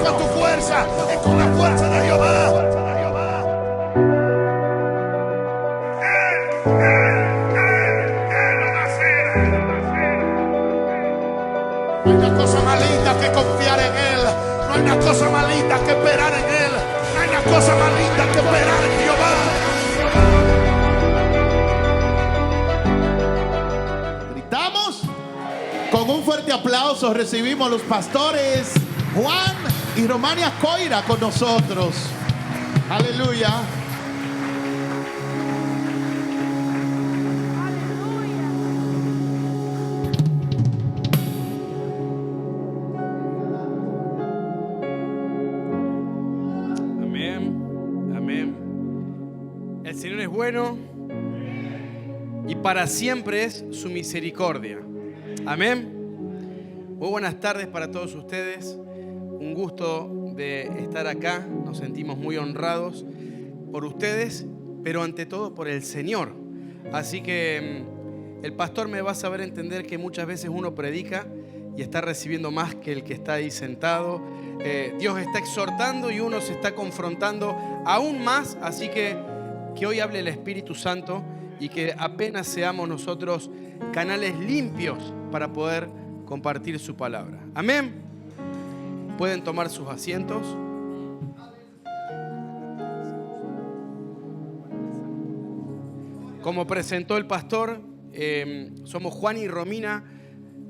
con tu fuerza, es con la fuerza de Jehová. No hay una cosa más linda que confiar en Él. No hay una cosa más linda que esperar en Él. No hay una cosa más linda que esperar en Jehová. Gritamos. Con un fuerte aplauso recibimos a los pastores Juan y Romania Coira con nosotros. Aleluya. El Señor es bueno y para siempre es su misericordia. Amén. Muy buenas tardes para todos ustedes. Un gusto de estar acá. Nos sentimos muy honrados por ustedes, pero ante todo por el Señor. Así que el pastor me va a saber entender que muchas veces uno predica y está recibiendo más que el que está ahí sentado. Dios está exhortando y uno se está confrontando aún más. Así que hoy hable el Espíritu Santo y que apenas seamos nosotros canales limpios para poder compartir su palabra. Amén. Pueden tomar sus asientos. Como presentó el pastor, somos Juan y Romina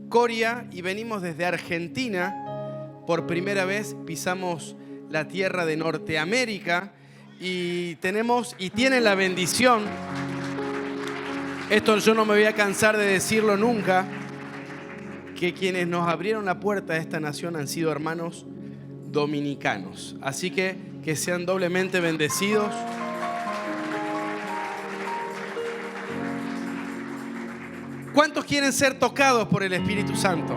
Coria y venimos desde Argentina. Por primera vez pisamos la tierra de Norteamérica. Y tienen la bendición, esto yo no me voy a cansar de decirlo nunca, que quienes nos abrieron la puerta a esta nación han sido hermanos dominicanos. Así que sean doblemente bendecidos. ¿Cuántos quieren ser tocados por el Espíritu Santo?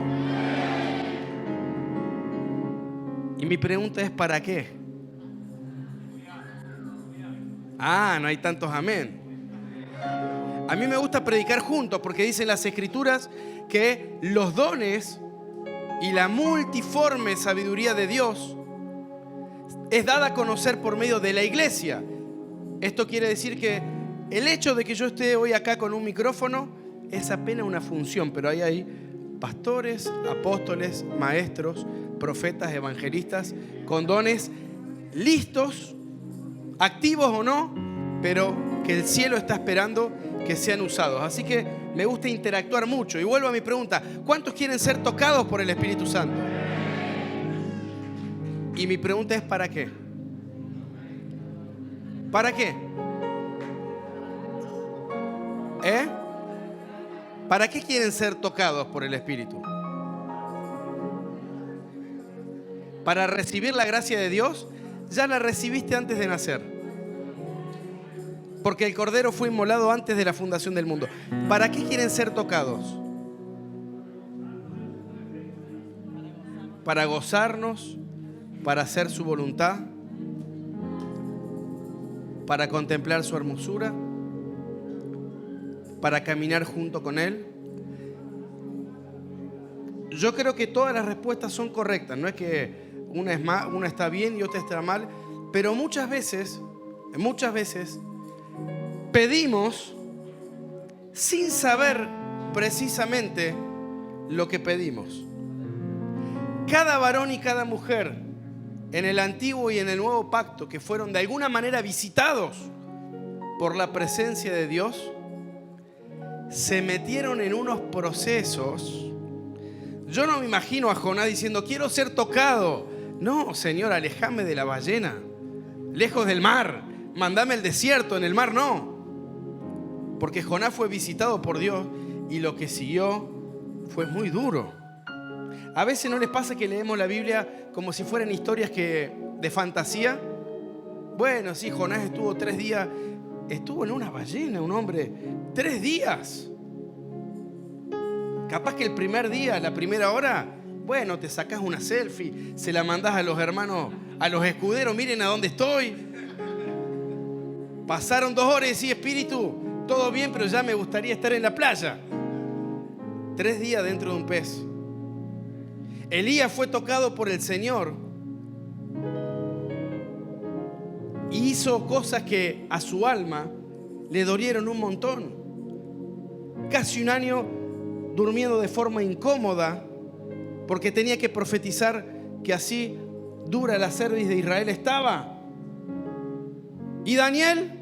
Y mi pregunta es, ¿para qué? No hay tantos amén. A mí me gusta predicar juntos porque dicen las Escrituras que los dones y la multiforme sabiduría de Dios es dada a conocer por medio de la iglesia. Esto quiere decir que el hecho de que yo esté hoy acá con un micrófono es apenas una función, pero ahí hay pastores, apóstoles, maestros, profetas, evangelistas con dones listos, activos o no, pero que el cielo está esperando que sean usados. Así que me gusta interactuar mucho. Y vuelvo a mi pregunta, ¿cuántos quieren ser tocados por el Espíritu Santo? Y mi pregunta es, ¿para qué? ¿Para qué? ¿Para qué quieren ser tocados por el Espíritu? ¿Para recibir la gracia de Dios? Ya la recibiste antes de nacer, porque el Cordero fue inmolado antes de la fundación del mundo. ¿Para qué quieren ser tocados? Para gozarnos, para hacer su voluntad, para contemplar su hermosura, para caminar junto con Él. Yo creo que todas las respuestas son correctas. No es que una está bien y otra está mal, pero muchas veces pedimos sin saber precisamente lo que pedimos. Cada varón y cada mujer en el antiguo y en el nuevo pacto que fueron de alguna manera visitados por la presencia de Dios, se metieron en unos procesos. Yo no me imagino a Jonás diciendo, quiero ser tocado. No, Señor, alejame de la ballena, lejos del mar, mandame al desierto, en el mar no. Porque Jonás fue visitado por Dios y lo que siguió fue muy duro. A veces no les pasa que leemos la Biblia como si fueran historias de fantasía. Bueno, sí, Jonás estuvo 3 días, estuvo en una ballena, un hombre, 3 días. Capaz que el primer día, la primera hora, bueno, te sacás una selfie, se la mandás a los hermanos, a los escuderos, miren a dónde estoy. Pasaron 2 horas y decís, Espíritu, todo bien, pero ya me gustaría estar en la playa. 3 días dentro de un pez. Elías fue tocado por el Señor Y hizo cosas que a su alma le dolieron un montón. Casi un año durmiendo de forma incómoda porque tenía que profetizar que así dura la cerviz de Israel estaba. Y Daniel,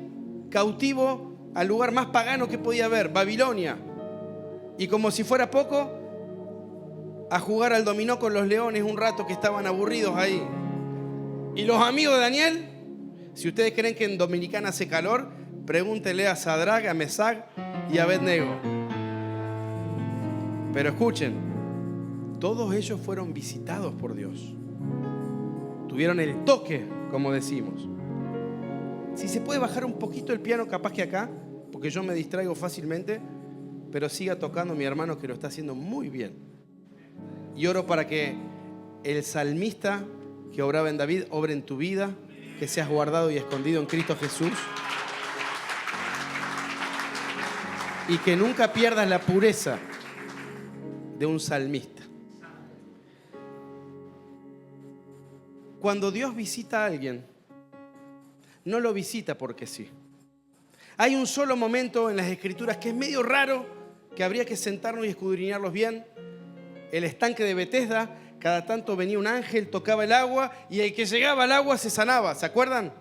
cautivo al lugar más pagano que podía haber, Babilonia. Y como si fuera poco, a jugar al dominó con los leones un rato que estaban aburridos ahí. Y los amigos de Daniel, si ustedes creen que en Dominicana hace calor, pregúntenle a Sadrach, a Mesach y a Abednego. Pero escuchen, todos ellos fueron visitados por Dios. Tuvieron el toque, como decimos. Si se puede bajar un poquito el piano, capaz que acá, porque yo me distraigo fácilmente, pero siga tocando mi hermano que lo está haciendo muy bien. Y oro para que el salmista que obraba en David obre en tu vida, que seas guardado y escondido en Cristo Jesús. Y que nunca pierdas la pureza de un salmista. Cuando Dios visita a alguien, no lo visita porque sí. Hay un solo momento en las Escrituras que es medio raro, que habría que sentarnos y escudriñarlos bien. El estanque de Betesda, cada tanto venía un ángel, tocaba el agua y el que llegaba al agua se sanaba. ¿Se acuerdan?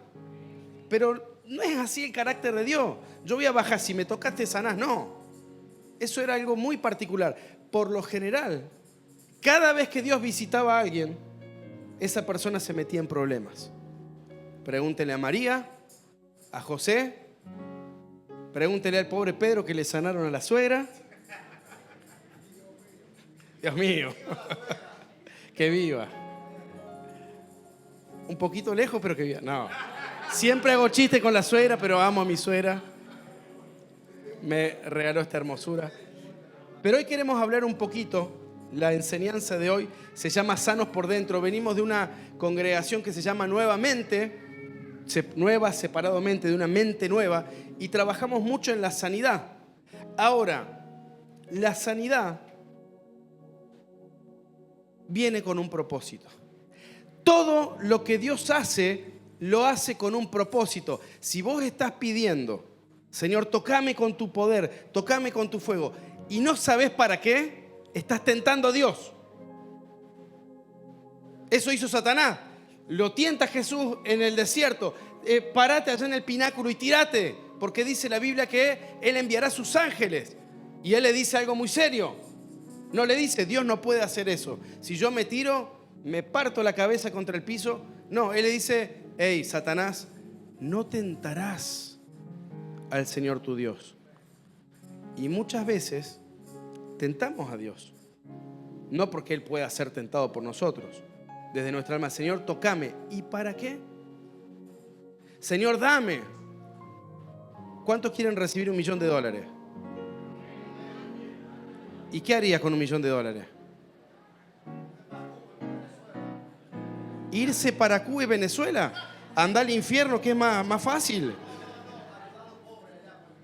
Pero no es así el carácter de Dios. Yo voy a bajar, si me tocaste sanás. No. Eso era algo muy particular. Por lo general, cada vez que Dios visitaba a alguien, esa persona se metía en problemas. Pregúntele a María, a José, pregúntele al pobre Pedro que le sanaron a la suegra. Dios mío, que viva. Un poquito lejos, pero que viva. No, siempre hago chiste con la suegra, pero amo a mi suegra. Me regaló esta hermosura. Pero hoy queremos hablar un poquito. La enseñanza de hoy se llama Sanos por Dentro. Venimos de una congregación que se llama Nuevamente, nueva separadamente, de una mente nueva, y trabajamos mucho en la sanidad. Ahora, la sanidad viene con un propósito. Todo lo que Dios hace, lo hace con un propósito. Si vos estás pidiendo, Señor, tócame con tu poder, tócame con tu fuego, y no sabes para qué, estás tentando a Dios. Eso hizo Satanás. Lo tienta Jesús en el desierto. Parate allá en el pináculo y tírate, porque dice la Biblia que Él enviará a sus ángeles. Y Él le dice algo muy serio. No le dice, Dios no puede hacer eso. Si yo me tiro, me parto la cabeza contra el piso. No, Él le dice, hey, Satanás, no tentarás al Señor tu Dios. Y muchas veces tentamos a Dios. No porque Él pueda ser tentado por nosotros. Desde nuestra alma, Señor, tócame. ¿Y para qué? Señor, dame. ¿Cuántos quieren recibir $1 millón? ¿Y qué harías con $1 millón? Irse para Cuba y Venezuela. Andar al infierno, que es más fácil.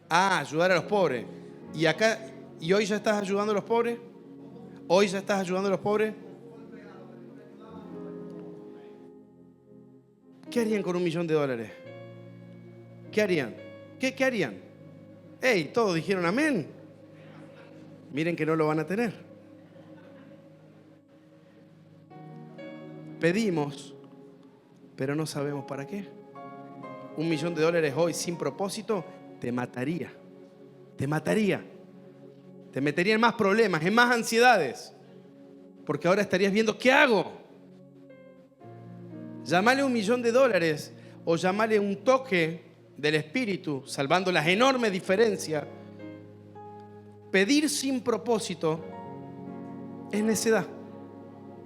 Ayudar a los pobres. ¿Y acá? ¿Y hoy ya estás ayudando a los pobres? ¿Hoy ya estás ayudando a los pobres? ¿Qué harían con $1 millón? ¿Qué harían? ¿Qué harían? ¡Ey! Todos dijeron amén. Miren que no lo van a tener. Pedimos, pero no sabemos para qué. $1 millón hoy sin propósito te mataría. Te mataría. Te metería en más problemas, en más ansiedades. Porque ahora estarías viendo, ¿qué hago? Llámale $1 millón o llámale un toque del Espíritu, salvando las enormes diferencias. Pedir sin propósito es necedad.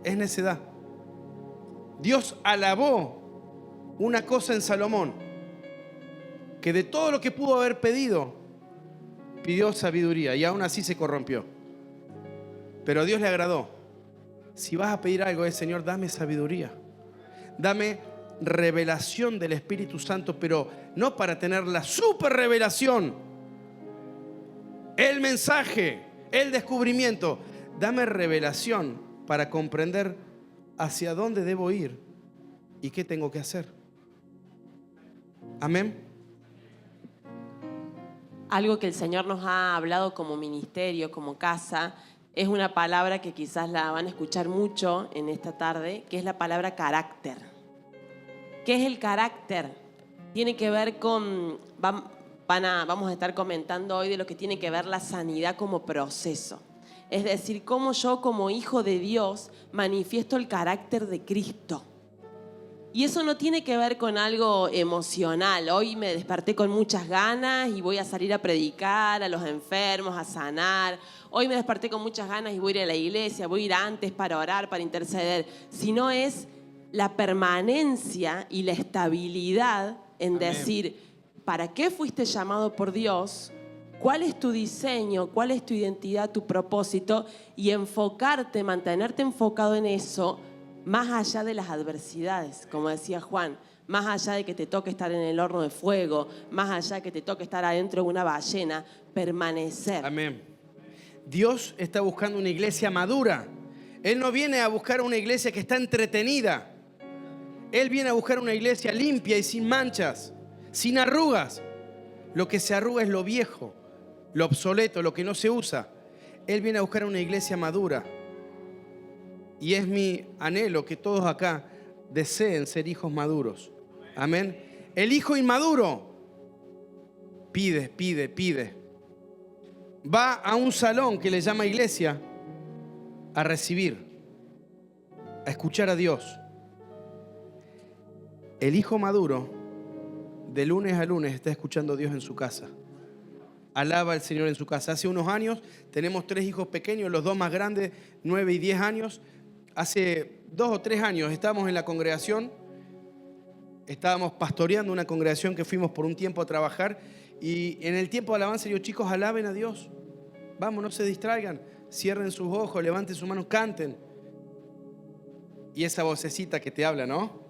Es necedad. Dios alabó una cosa en Salomón, que de todo lo que pudo haber pedido, pidió sabiduría y aún así se corrompió. Pero a Dios le agradó. Si vas a pedir algo es, Señor, dame sabiduría. Dame revelación del Espíritu Santo, pero no para tener la super revelación, el mensaje, el descubrimiento. Dame revelación para comprender hacia dónde debo ir y qué tengo que hacer. Amén. Algo que el Señor nos ha hablado como ministerio, como casa, es una palabra que quizás la van a escuchar mucho en esta tarde, que es la palabra carácter. ¿Qué es el carácter? Tiene que ver con, vamos a estar comentando hoy de lo que tiene que ver la sanidad como proceso. Es decir, cómo yo como hijo de Dios manifiesto el carácter de Cristo. Y eso no tiene que ver con algo emocional. Hoy me desperté con muchas ganas y voy a salir a predicar a los enfermos, a sanar. Hoy me desperté con muchas ganas y voy a ir a la iglesia, voy a ir antes para orar, para interceder. Sino es la permanencia y la estabilidad en decir, ¿para qué fuiste llamado por Dios? ¿Cuál es tu diseño? ¿Cuál es tu identidad, tu propósito? Y enfocarte, mantenerte enfocado en eso, más allá de las adversidades, como decía Juan, más allá de que te toque estar en el horno de fuego, más allá de que te toque estar adentro de una ballena, permanecer. Amén. Dios está buscando una iglesia madura. Él no viene a buscar una iglesia que está entretenida. Él viene a buscar una iglesia limpia y sin manchas, sin arrugas. Lo que se arruga es lo viejo, lo obsoleto, lo que no se usa. Él viene a buscar una iglesia madura. Y es mi anhelo que todos acá deseen ser hijos maduros. Amén. El hijo inmaduro pide. Va a un salón que le llama iglesia a recibir, a escuchar a Dios. El hijo maduro de lunes a lunes está escuchando a Dios en su casa. Alaba al Señor en su casa. Hace unos años tenemos 3 hijos pequeños, los 2 más grandes, 9 y 10 años. Hace 2 o 3 años estábamos en la congregación, estábamos pastoreando una congregación que fuimos por un tiempo a trabajar, y en el tiempo de alabanza yo, chicos, alaben a Dios. Vamos, no se distraigan, cierren sus ojos, levanten sus manos, canten. Y esa vocecita que te habla, ¿no?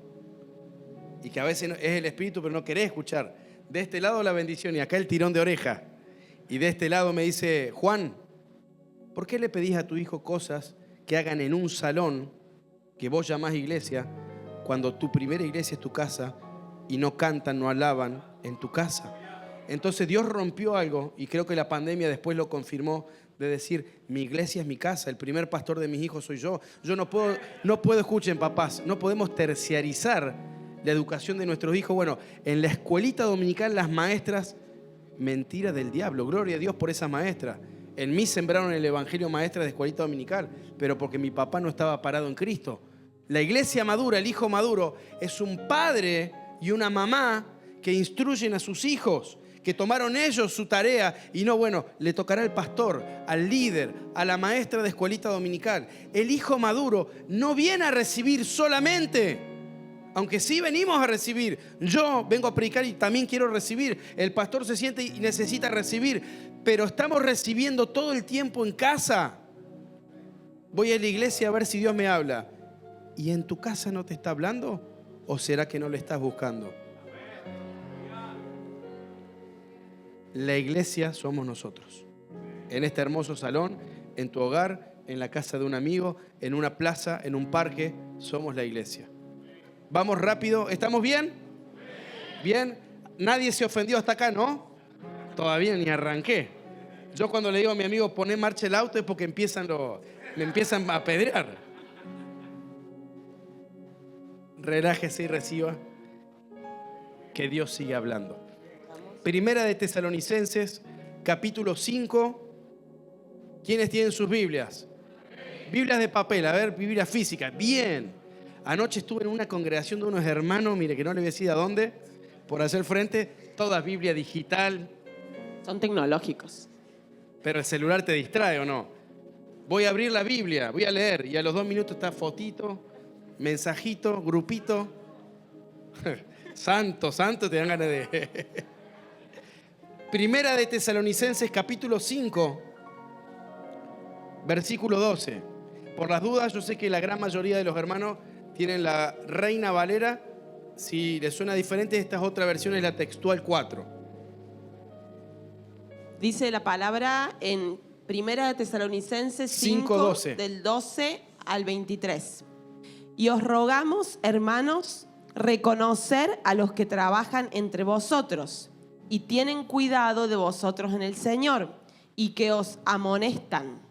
Y que a veces es el Espíritu, pero no querés escuchar. De este lado la bendición y acá el tirón de oreja. Y de este lado me dice, Juan, ¿por qué le pedís a tu hijo cosas que hagan en un salón que vos llamás iglesia, cuando tu primera iglesia es tu casa y no cantan, no alaban en tu casa? Entonces Dios rompió algo, y creo que la pandemia después lo confirmó, de decir, mi iglesia es mi casa, el primer pastor de mis hijos soy yo. Yo no puedo, escuchen papás, no podemos terciarizar la educación de nuestros hijos. Bueno, en la escuelita dominical las maestras, mentira del diablo, gloria a Dios por esa maestra. En mí sembraron el evangelio maestra de escuelita dominical, pero porque mi papá no estaba parado en Cristo. La iglesia madura, el hijo maduro, es un padre y una mamá que instruyen a sus hijos, que tomaron ellos su tarea y no, bueno, le tocará al pastor, al líder, a la maestra de escuelita dominical. El hijo maduro no viene a recibir solamente, aunque sí venimos a recibir. Yo vengo a predicar y también quiero recibir. El pastor se siente y necesita recibir, pero estamos recibiendo todo el tiempo en casa. Voy a la iglesia a ver si Dios me habla. ¿Y en tu casa no te está hablando? ¿O será que no le estás buscando? La iglesia somos nosotros. En este hermoso salón, en tu hogar, en la casa de un amigo, en una plaza, en un parque, somos la iglesia. Vamos rápido. ¿Estamos bien? Bien. Nadie se ofendió hasta acá, ¿no? Todavía ni arranqué. Yo cuando le digo a mi amigo poné en marcha el auto es porque me empiezan a apedrear. Relájese y reciba que Dios sigue hablando. Primera de Tesalonicenses, capítulo 5. ¿Quiénes tienen sus Biblias? Biblias de papel, a ver, Biblia física. Bien. Anoche estuve en una congregación de unos hermanos, mire que no le voy a decir a dónde, por hacer frente, toda Biblia digital. Son tecnológicos. Pero el celular te distrae, ¿o no? Voy a abrir la Biblia, voy a leer, y a los 2 minutos está fotito, mensajito, grupito. Santo, te dan ganas de... Primera de Tesalonicenses, capítulo 5, versículo 12. Por las dudas, yo sé que la gran mayoría de los hermanos tienen la Reina Valera. Si les suena diferente, esta es otra versión, es la textual 4. Dice la palabra en Primera de Tesalonicenses 5, 5:12. del 12 al 23. Y os rogamos, hermanos, reconocer a los que trabajan entre vosotros y tienen cuidado de vosotros en el Señor y que os amonestan,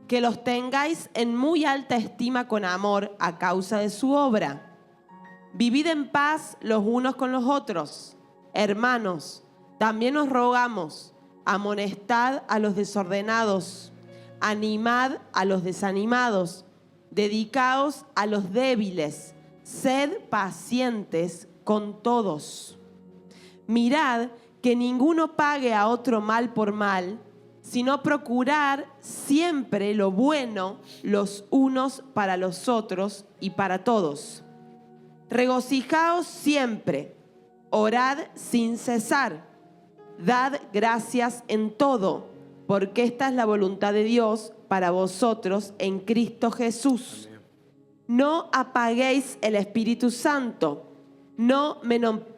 que los tengáis en muy alta estima con amor a causa de su obra. Vivid en paz los unos con los otros. Hermanos, también os rogamos, amonestad a los desordenados, animad a los desanimados, dedicaos a los débiles, sed pacientes con todos. Mirad que ninguno pague a otro mal por mal, sino procurar siempre lo bueno los unos para los otros y para todos. Regocijaos siempre, orad sin cesar, dad gracias en todo, porque esta es la voluntad de Dios para vosotros en Cristo Jesús. No apaguéis el Espíritu Santo, no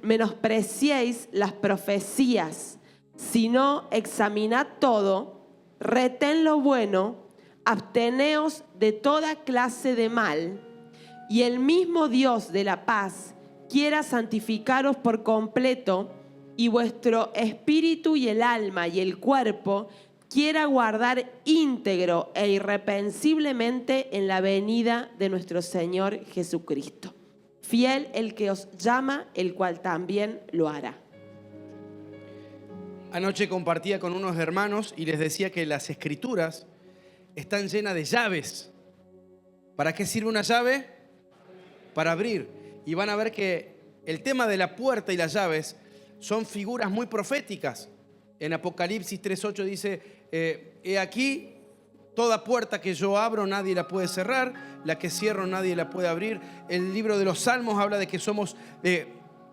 menospreciéis las profecías, sino examinad todo, retén lo bueno, absteneos de toda clase de mal, y el mismo Dios de la paz quiera santificaros por completo, y vuestro espíritu y el alma y el cuerpo quiera guardar íntegro e irreprensiblemente en la venida de nuestro Señor Jesucristo. Fiel el que os llama, el cual también lo hará. Anoche compartía con unos hermanos y les decía que las escrituras están llenas de llaves. ¿Para qué sirve una llave? Para abrir. Y van a ver que el tema de la puerta y las llaves son figuras muy proféticas. En Apocalipsis 3:8 dice, he aquí, toda puerta que yo abro nadie la puede cerrar, la que cierro nadie la puede abrir. El libro de los Salmos habla de que somos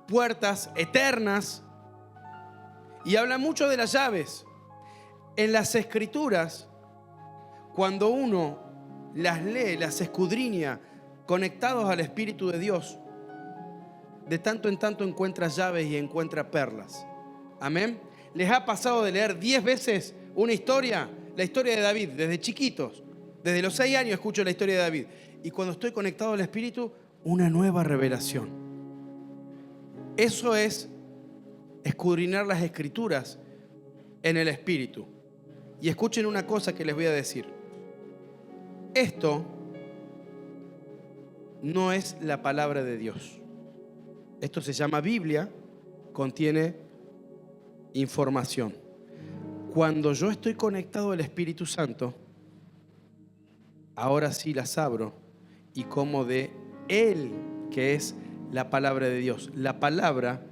puertas eternas y habla mucho de las llaves. En las escrituras, cuando uno las lee, las escudriña, conectados al Espíritu de Dios, de tanto en tanto encuentra llaves y encuentra perlas. Amén. ¿Les ha pasado de leer 10 veces una historia? La historia de David, desde chiquitos, desde los 6 años escucho la historia de David. Y cuando estoy conectado al Espíritu, una nueva revelación. Eso es escudriñar las Escrituras en el Espíritu. Y escuchen una cosa que les voy a decir. Esto no es la palabra de Dios. Esto se llama Biblia, contiene información. Cuando yo estoy conectado al Espíritu Santo, ahora sí las abro y como de Él, que es la palabra de Dios. La palabra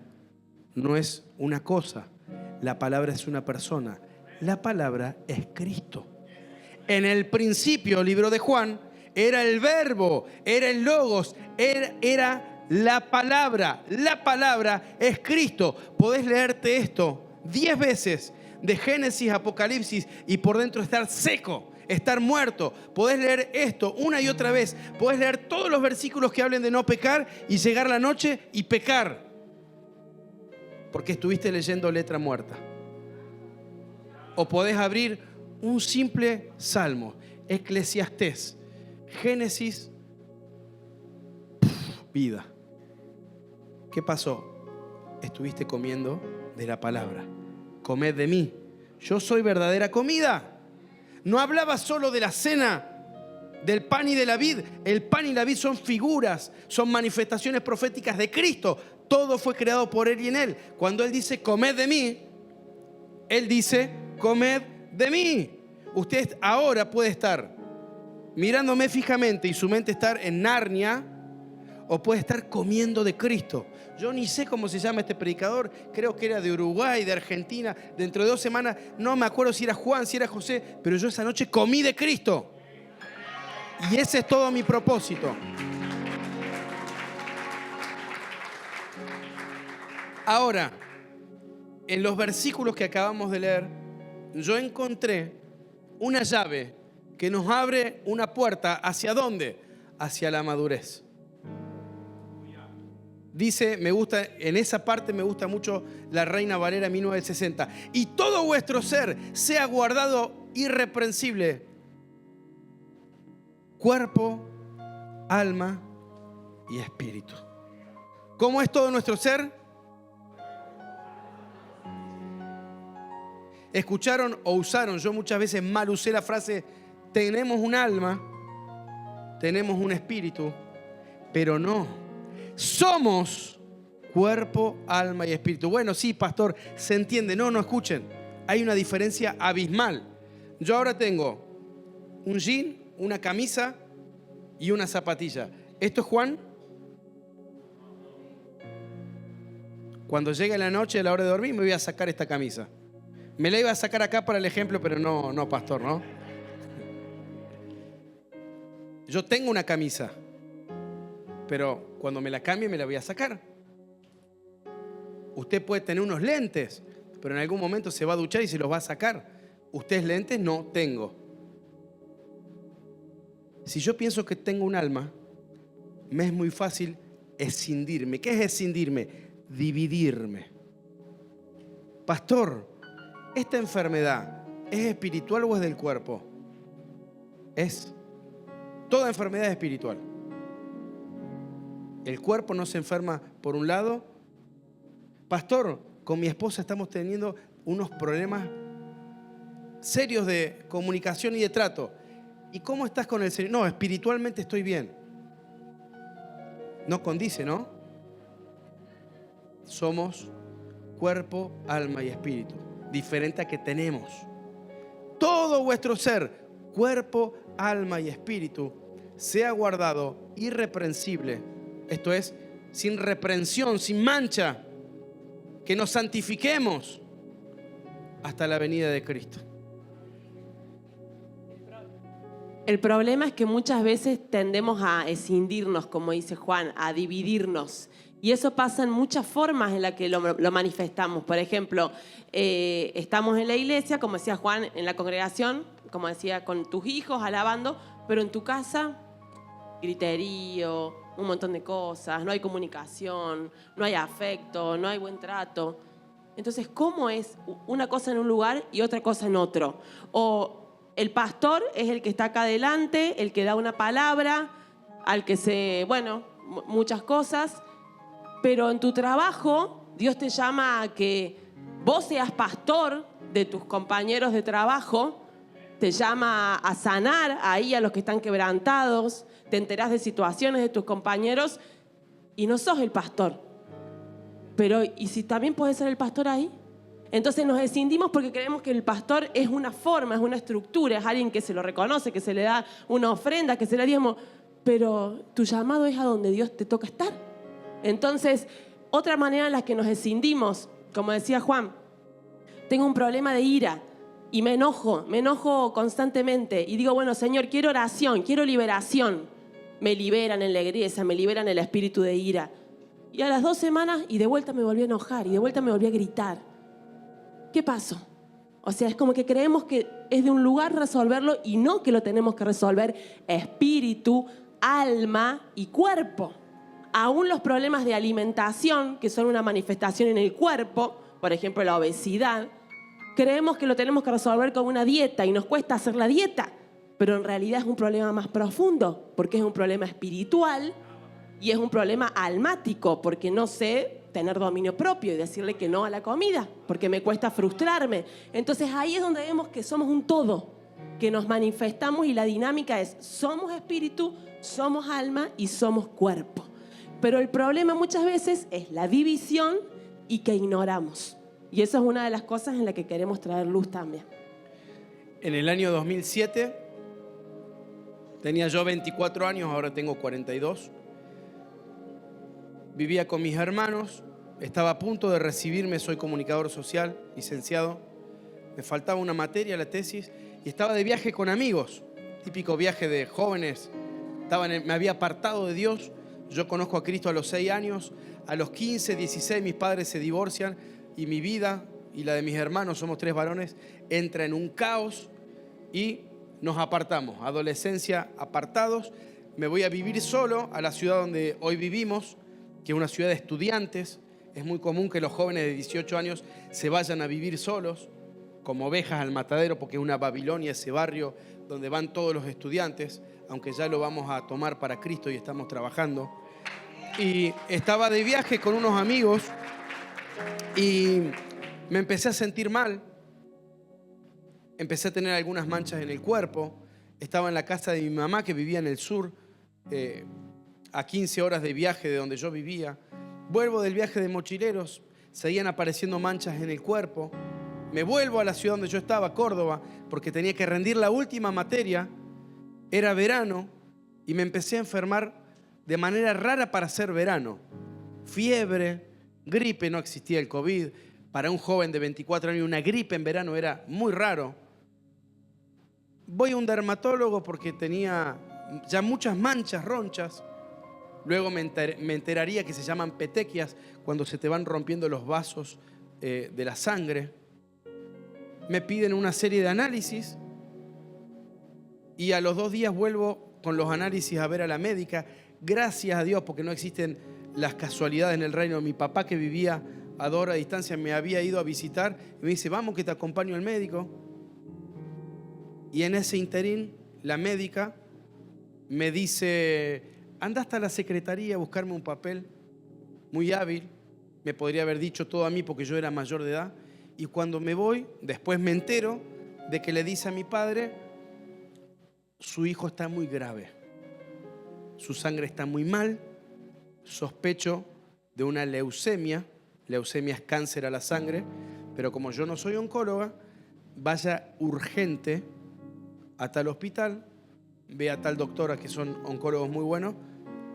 no es una cosa, la palabra es una persona. La palabra es Cristo. En el principio, libro de Juan, era el verbo, era el logos, era la palabra. La palabra es Cristo. Podés leerte esto 10 veces, de Génesis a Apocalipsis, y por dentro estar seco, estar muerto. Podés leer esto una y otra vez. Podés leer todos los versículos que hablen de no pecar y llegar la noche y pecar, porque estuviste leyendo letra muerta. O podés abrir un simple salmo, Eclesiastés, Génesis, vida. ¿Qué pasó? Estuviste comiendo de la palabra. Comed de mí, yo soy verdadera comida. No hablaba solo de la cena, del pan y de la vid. El pan y la vid son figuras, son manifestaciones proféticas de Cristo. Todo fue creado por Él y en Él. Cuando Él dice comed de mí, Él dice comed de mí. Usted ahora puede estar mirándome fijamente y su mente estar en Narnia, o puede estar comiendo de Cristo. Yo ni sé cómo se llama este predicador, creo que era de Uruguay, de Argentina. Dentro de 2 semanas, no me acuerdo si era Juan, si era José, pero yo esa noche comí de Cristo. Y ese es todo mi propósito. Ahora, en los versículos que acabamos de leer, yo encontré una llave que nos abre una puerta. ¿Hacia dónde? Hacia la madurez. Dice, me gusta, en esa parte me gusta mucho la Reina Valera 1960. Y todo vuestro ser sea guardado irreprensible. Cuerpo, alma y espíritu. ¿Cómo es todo nuestro ser? Escucharon o usaron, yo muchas veces mal usé la frase, tenemos un alma, tenemos un espíritu, pero no. Somos cuerpo, alma y espíritu. Bueno, sí, pastor, se entiende. No, escuchen. Hay una diferencia abismal. Yo ahora tengo un jean, una camisa y una zapatilla. ¿Esto es Juan? Cuando llegue la noche, a la hora de dormir, me voy a sacar esta camisa. Me la iba a sacar acá para el ejemplo, pero no, pastor, ¿no? Yo tengo una camisa, pero cuando me la cambie me la voy a sacar. Usted puede tener unos lentes, pero en algún momento se va a duchar y se los va a sacar. ¿Ustedes lentes? No tengo. Si yo pienso que tengo un alma, me es muy fácil escindirme. ¿Qué es escindirme? Dividirme. Pastor, ¿esta enfermedad es espiritual o es del cuerpo? Toda enfermedad es espiritual. El cuerpo no se enferma por un lado. Pastor, con mi esposa estamos teniendo unos problemas serios de comunicación y de trato. ¿Y cómo estás con el Señor? No, espiritualmente estoy bien. No condice, ¿no? Somos cuerpo, alma y espíritu. Diferente a que tenemos. Todo vuestro ser, cuerpo, alma y espíritu, sea guardado irreprensible. Esto es, sin reprensión, sin mancha. Que nos santifiquemos hasta la venida de Cristo. El problema es que muchas veces tendemos a escindirnos, como dice Juan, a dividirnos. Y eso pasa en muchas formas en las que lo manifestamos. Por ejemplo, estamos en la iglesia, como decía Juan, en la congregación, como decía, con tus hijos alabando, pero en tu casa, griterío, un montón de cosas, no hay comunicación, no hay afecto, no hay buen trato. Entonces, ¿cómo es una cosa en un lugar y otra cosa en otro? O el pastor es el que está acá adelante, el que da una palabra, al que muchas cosas, pero en tu trabajo Dios te llama a que vos seas pastor de tus compañeros de trabajo, te llama a sanar ahí a los que están quebrantados, te enterás de situaciones de tus compañeros y no sos el pastor. Pero, ¿y si también podés ser el pastor ahí? Entonces nos escindimos porque creemos que el pastor es una forma, es una estructura, es alguien que se lo reconoce, que se le da una ofrenda, que se le da diezmo. Pero tu llamado es a donde Dios te toca estar. Entonces, otra manera en la que nos escindimos, como decía Juan, tengo un problema de ira y me enojo constantemente y digo, bueno, Señor, quiero oración, quiero liberación. Me liberan en la iglesia, me liberan el espíritu de ira. Y a las 2 semanas y de vuelta me volví a enojar y de vuelta me volví a gritar. ¿Qué pasó? O sea, es como que creemos que es de un lugar resolverlo y no que lo tenemos que resolver espíritu, alma y cuerpo. Aún los problemas de alimentación, que son una manifestación en el cuerpo, por ejemplo la obesidad, creemos que lo tenemos que resolver con una dieta y nos cuesta hacer la dieta, pero en realidad es un problema más profundo, porque es un problema espiritual y es un problema almático, porque no sé tener dominio propio y decirle que no a la comida, porque me cuesta frustrarme. Entonces ahí es donde vemos que somos un todo, que nos manifestamos y la dinámica es, somos espíritu, somos alma y somos cuerpo. Pero el problema muchas veces es la división y que ignoramos. Y eso es una de las cosas en las que queremos traer luz también. En el año 2007, tenía yo 24 años, ahora tengo 42. Vivía con mis hermanos, estaba a punto de recibirme, soy comunicador social, licenciado. Me faltaba una materia, la tesis, y estaba de viaje con amigos, típico viaje de jóvenes. Me había apartado de Dios. Yo conozco a Cristo a los 6 años, a los 15, 16 mis padres se divorcian y mi vida y la de mis hermanos, somos 3 varones, entra en un caos y nos apartamos. Adolescencia, apartados. Me voy a vivir solo a la ciudad donde hoy vivimos, que es una ciudad de estudiantes. Es muy común que los jóvenes de 18 años se vayan a vivir solos, como ovejas al matadero, porque es una Babilonia ese barrio donde van todos los estudiantes, aunque ya lo vamos a tomar para Cristo y estamos trabajando. Y estaba de viaje con unos amigos y me empecé a sentir mal. Empecé a tener algunas manchas en el cuerpo. Estaba en la casa de mi mamá, que vivía en el sur, a 15 horas de viaje de donde yo vivía. Vuelvo del viaje de mochileros, seguían apareciendo manchas en el cuerpo. Me vuelvo a la ciudad donde yo estaba, Córdoba, porque tenía que rendir la última materia. Era verano y me empecé a enfermar de manera rara para ser verano. Fiebre, gripe, no existía el COVID. Para un joven de 24 años una gripe en verano era muy raro. Voy a un dermatólogo porque tenía ya muchas manchas, ronchas. Luego me enteraría que se llaman petequias, cuando se te van rompiendo los vasos de la sangre. Me piden una serie de análisis y a los 2 días vuelvo con los análisis a ver a la médica. Gracias a Dios, porque no existen las casualidades en el reino. Mi papá, que vivía a 2 horas de distancia, me había ido a visitar y me dice: vamos que te acompaño al médico. Y en ese interín la médica me dice: anda hasta la secretaría a buscarme un papel. Muy hábil, me podría haber dicho todo a mí porque yo era mayor de edad. Y cuando me voy, después me entero de que le dice a mi padre: su hijo está muy grave, su sangre está muy mal, sospecho de una leucemia. Leucemia es cáncer a la sangre, pero como yo no soy oncóloga, vaya urgente a tal hospital, ve a tal doctora, que son oncólogos muy buenos,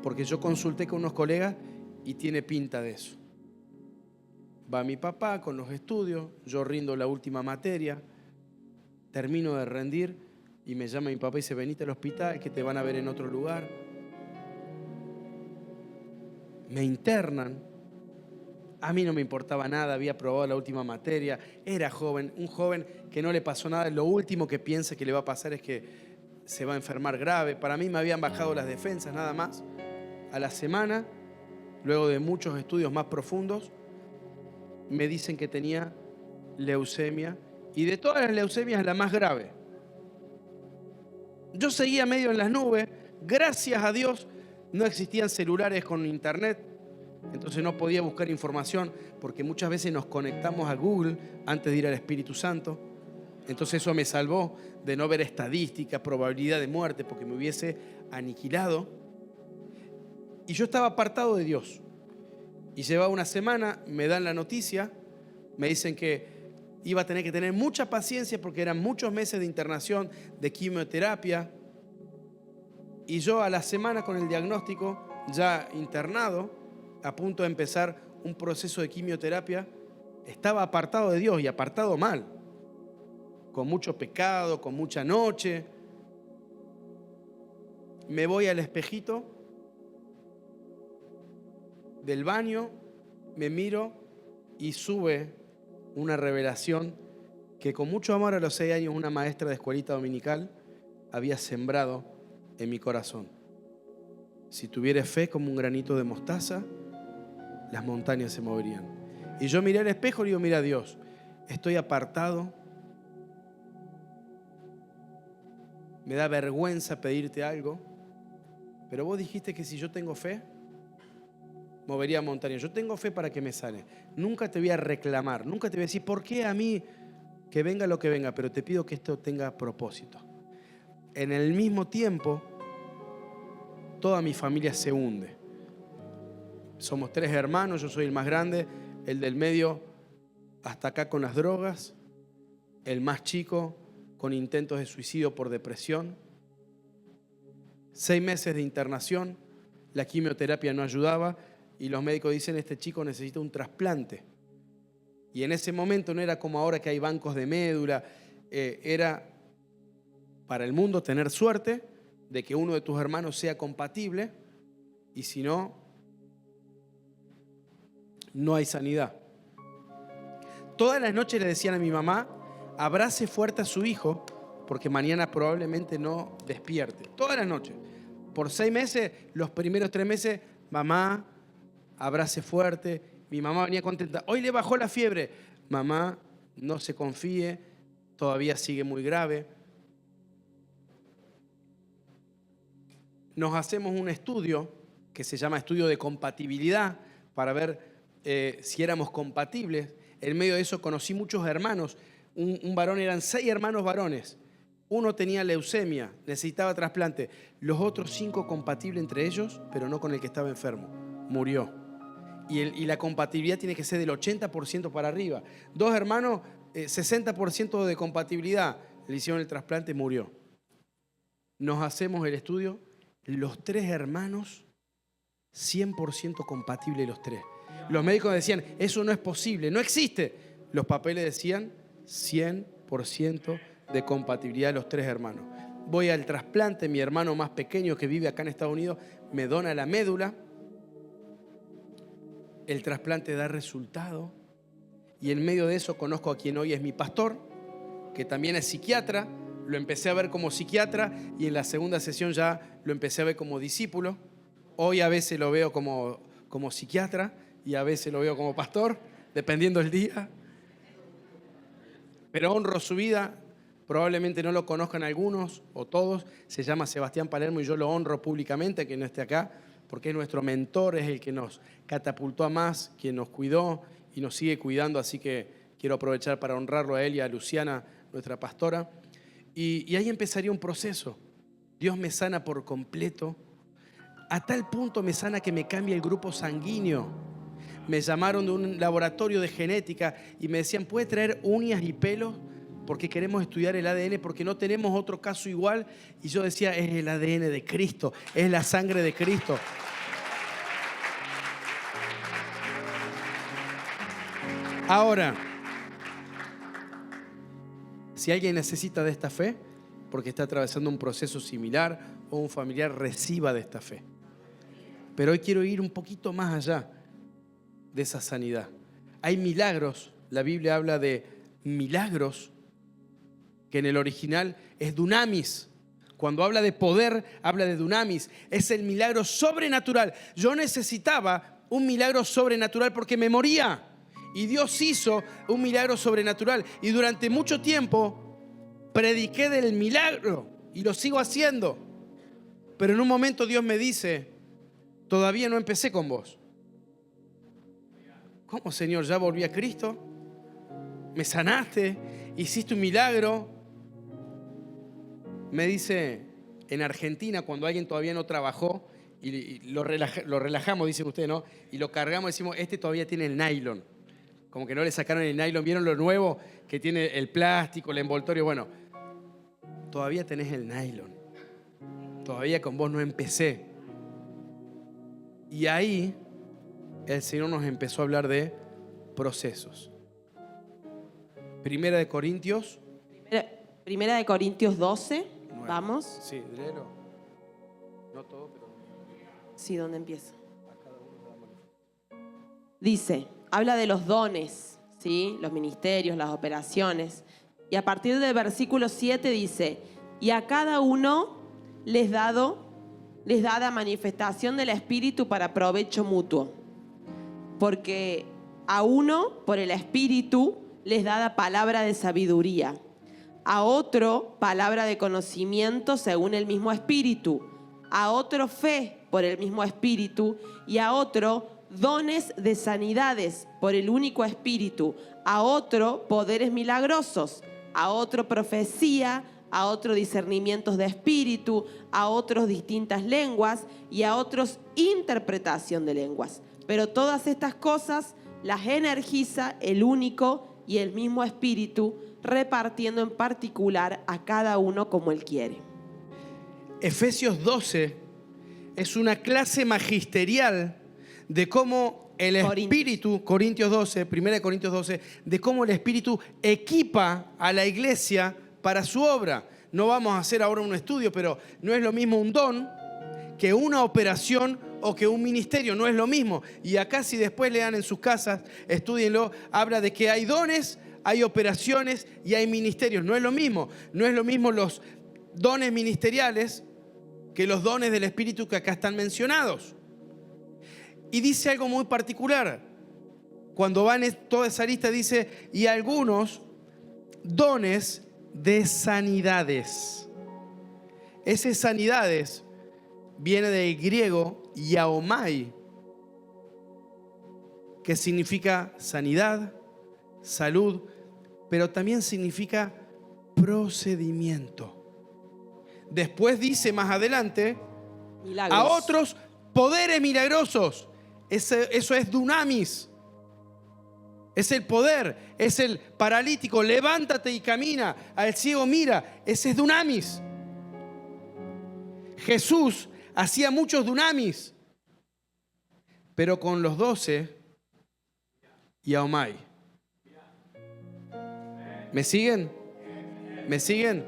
porque yo consulté con unos colegas y tiene pinta de eso. Va mi papá con los estudios, yo rindo la última materia, termino de rendir y me llama mi papá y dice: venite al hospital que te van a ver en otro lugar. Me internan. A mí no me importaba nada, había probado la última materia, era joven, un joven que no le pasó nada. Lo último que piensa que le va a pasar es que se va a enfermar grave. Para mí me habían bajado las defensas, nada más. A la semana, luego de muchos estudios más profundos, me dicen que tenía leucemia, y de todas las leucemias la más grave. Yo seguía medio en las nubes. Gracias a Dios no existían celulares con internet, entonces no podía buscar información, porque muchas veces nos conectamos a Google antes de ir al Espíritu Santo. Entonces eso me salvó de no ver estadísticas, probabilidad de muerte, porque me hubiese aniquilado. Y yo estaba apartado de Dios. Y llevaba una semana, me dan la noticia, me dicen que iba a tener que tener mucha paciencia porque eran muchos meses de internación, de quimioterapia. Y yo a la semana, con el diagnóstico, ya internado, a punto de empezar un proceso de quimioterapia, estaba apartado de Dios, y apartado mal, con mucho pecado, con mucha noche. Me voy al espejito del baño, me miro y sube una revelación que, con mucho amor, a los 6 años una maestra de escuelita dominical había sembrado en mi corazón. Si tuvieras fe como un granito de mostaza, las montañas se moverían. Y yo miré al espejo y digo: mira, Dios, estoy apartado, me da vergüenza pedirte algo, pero vos dijiste que si yo tengo fe, movería montañas. Yo tengo fe para que me sane. Nunca te voy a reclamar, nunca te voy a decir por qué a mí, que venga lo que venga, pero te pido que esto tenga propósito. En el mismo tiempo, toda mi familia se hunde. Somos 3 hermanos, yo soy el más grande, el del medio hasta acá con las drogas, el más chico con intentos de suicidio por depresión. 6 meses de internación, la quimioterapia no ayudaba y los médicos dicen: este chico necesita un trasplante. Y en ese momento no era como ahora que hay bancos de médula, era para el mundo tener suerte de que uno de tus hermanos sea compatible, y si no, no hay sanidad. Todas las noches le decían a mi mamá: abrace fuerte a su hijo porque mañana probablemente no despierte. Todas las noches. Por 6 meses, los primeros 3 meses, mamá, abrace fuerte. Mi mamá venía contenta: hoy le bajó la fiebre. Mamá, no se confíe, todavía sigue muy grave. Nos hacemos un estudio que se llama estudio de compatibilidad para ver si éramos compatibles. En medio de eso conocí muchos hermanos. Un varón, eran 6 hermanos varones. Uno tenía leucemia, necesitaba trasplante. Los otros 5 compatibles entre ellos, pero no con el que estaba enfermo. Murió. Y la compatibilidad tiene que ser del 80% para arriba. 2 hermanos, 60% de compatibilidad. Le hicieron el trasplante, murió. Nos hacemos el estudio, los 3 hermanos, 100% compatibles los 3. Los médicos decían, eso no es posible, no existe. Los papeles decían 100% de compatibilidad de los 3 hermanos. Voy al trasplante, mi hermano más pequeño que vive acá en Estados Unidos me dona la médula. El trasplante da resultado. Y en medio de eso conozco a quien hoy es mi pastor, que también es psiquiatra. Lo empecé a ver como psiquiatra y en la segunda sesión ya lo empecé a ver como discípulo. Hoy a veces lo veo como psiquiatra y a veces lo veo como pastor, dependiendo del día. Pero honro su vida. Probablemente no lo conozcan algunos o todos. Se llama Sebastián Palermo y yo lo honro públicamente, que no esté acá, porque es nuestro mentor, es el que nos catapultó a más, quien nos cuidó y nos sigue cuidando. Así que quiero aprovechar para honrarlo a él y a Luciana, nuestra pastora. Y ahí empezaría un proceso. Dios me sana por completo. A tal punto me sana que me cambia el grupo sanguíneo. Me llamaron de un laboratorio de genética y me decían, ¿puede traer uñas y pelos? Porque queremos estudiar el ADN, porque no tenemos otro caso igual. Y yo decía, es el ADN de Cristo, es la sangre de Cristo. Ahora, si alguien necesita de esta fe, porque está atravesando un proceso similar o un familiar, reciba de esta fe. Pero hoy quiero ir un poquito más allá de esa sanidad. Hay milagros, la Biblia habla de milagros, que en el original es dunamis. Cuando habla de poder, habla de dunamis. Es el milagro sobrenatural. Yo necesitaba un milagro sobrenatural porque me moría. Y Dios hizo un milagro sobrenatural. Y durante mucho tiempo prediqué del milagro y lo sigo haciendo. Pero en un momento Dios me dice, todavía no empecé con vos. ¿Cómo, Señor? ¿Ya volví a Cristo? ¿Me sanaste? ¿Hiciste un milagro? Me dice, en Argentina, cuando alguien todavía no trabajó y lo relajamos, dicen ustedes, ¿no? Y lo cargamos, decimos, este todavía tiene el nylon. Como que no le sacaron el nylon. ¿Vieron lo nuevo que tiene el plástico, el envoltorio? Bueno, todavía tenés el nylon. Todavía con vos no empecé. Y ahí el Señor nos empezó a hablar de procesos. Primera de Corintios 12, 9. Vamos. Sí, léelo. No todo, pero... Sí, ¿dónde empieza? Dice, habla de los dones, ¿sí? Los ministerios, las operaciones. Y a partir del versículo 7 dice, y a cada uno les dada manifestación del Espíritu para provecho mutuo. Porque a uno, por el Espíritu, les dada palabra de sabiduría. A otro, palabra de conocimiento según el mismo Espíritu. A otro, fe por el mismo Espíritu. Y a otro, dones de sanidades por el único Espíritu. A otro, poderes milagrosos. A otro, profecía. A otro, discernimientos de espíritu. A otros, distintas lenguas. Y a otros, interpretación de lenguas. Pero todas estas cosas las energiza el único y el mismo Espíritu, repartiendo en particular a cada uno como Él quiere. Efesios 12 es una clase magisterial de cómo el Espíritu, Corintios 12, 1 Corintios 12, de cómo el Espíritu equipa a la iglesia para su obra. No vamos a hacer ahora un estudio, pero no es lo mismo un don que una operación o que un ministerio, no es lo mismo. Y acá, si después lean en sus casas, estúdienlo, habla de que hay dones, hay operaciones y hay ministerios. No es lo mismo. No es lo mismo los dones ministeriales que los dones del Espíritu que acá están mencionados. Y dice algo muy particular. Cuando va en toda esa lista dice, y algunos dones de sanidades. Esas sanidades viene del griego yaomai, que significa sanidad, salud, pero también significa procedimiento. Después dice más adelante, Milagros. a otros poderes milagrosos. Eso es dunamis. Es el poder, es el paralítico, levántate y camina, al ciego mira, ese es dunamis. Jesús hacía muchos dunamis, pero con los 12, yaomai. ¿Me siguen? ¿Me siguen?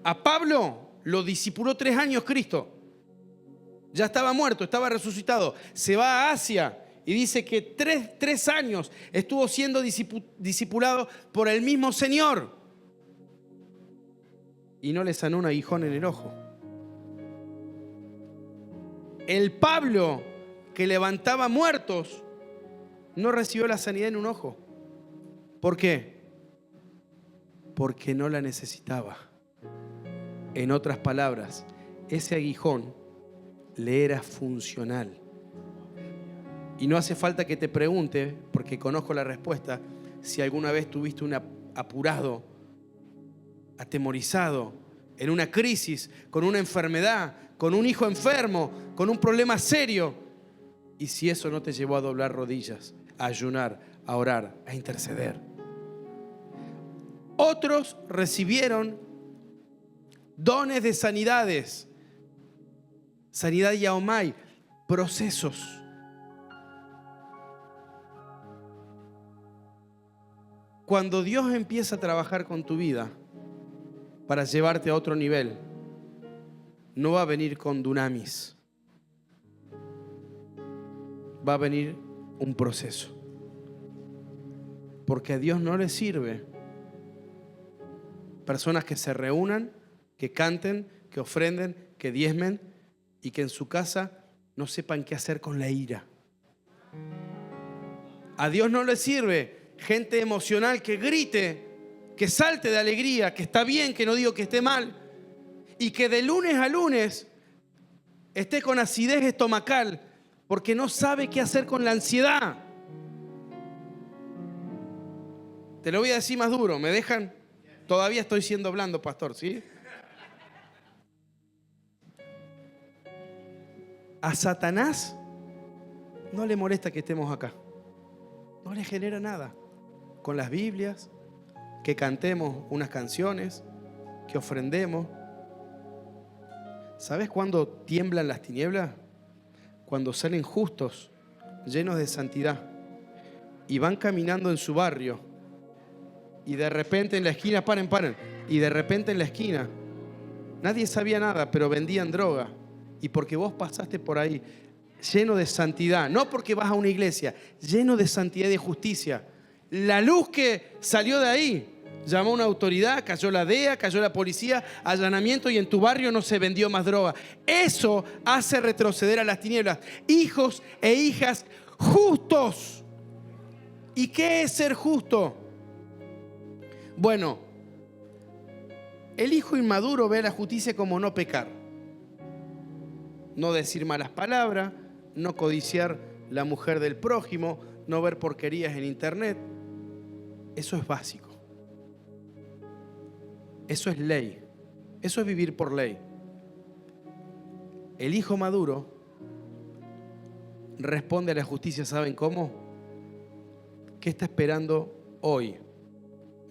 A Pablo lo discipuló 3 años Cristo. Ya estaba muerto, estaba resucitado. Se va a Asia y dice que 3 años estuvo siendo discipulado por el mismo Señor. Y no le sanó un aguijón en el ojo. El Pablo que levantaba muertos no recibió la sanidad en un ojo. ¿Por qué? Porque no la necesitaba. En otras palabras, ese aguijón le era funcional. Y no hace falta que te pregunte, porque conozco la respuesta, si alguna vez tuviste un apurado, atemorizado, en una crisis, con una enfermedad, con un hijo enfermo, con un problema serio. Y si eso no te llevó a doblar rodillas, a ayunar, a orar, a interceder. Otros recibieron dones de sanidades, sanidad yaomai, procesos. Cuando Dios empieza a trabajar con tu vida para llevarte a otro nivel, no va a venir con dunamis, va a venir un proceso. Porque a Dios no le sirve personas que se reúnan, que canten, que ofrenden, que diezmen y que en su casa no sepan qué hacer con la ira. A Dios no le sirve gente emocional que grite, que salte de alegría, que está bien, que no digo que esté mal, y que de lunes a lunes esté con acidez estomacal porque no sabe qué hacer con la ansiedad. Te lo voy a decir más duro, ¿me dejan? Todavía estoy siendo blando, pastor, ¿sí? A Satanás no le molesta que estemos acá. No le genera nada. Con las Biblias, que cantemos unas canciones, que ofrendemos. ¿Sabes cuándo tiemblan las tinieblas? Cuando salen justos, llenos de santidad, y van caminando en su barrio, y de repente en la esquina, paren, y de repente en la esquina, nadie sabía nada, pero vendían droga, y porque vos pasaste por ahí, lleno de santidad, no porque vas a una iglesia, lleno de santidad y de justicia, la luz que salió de ahí, llamó a una autoridad, cayó la DEA, cayó la policía, allanamiento, y en tu barrio no se vendió más droga. Eso hace retroceder a las tinieblas. Hijos e hijas justos. ¿Y qué es ser justo? Bueno, el hijo inmaduro ve a la justicia como no pecar, no decir malas palabras, no codiciar la mujer del prójimo, no ver porquerías en internet. Eso es básico. Eso es ley. Eso es vivir por ley. El hijo maduro responde a la justicia, ¿saben cómo? ¿Qué está esperando hoy,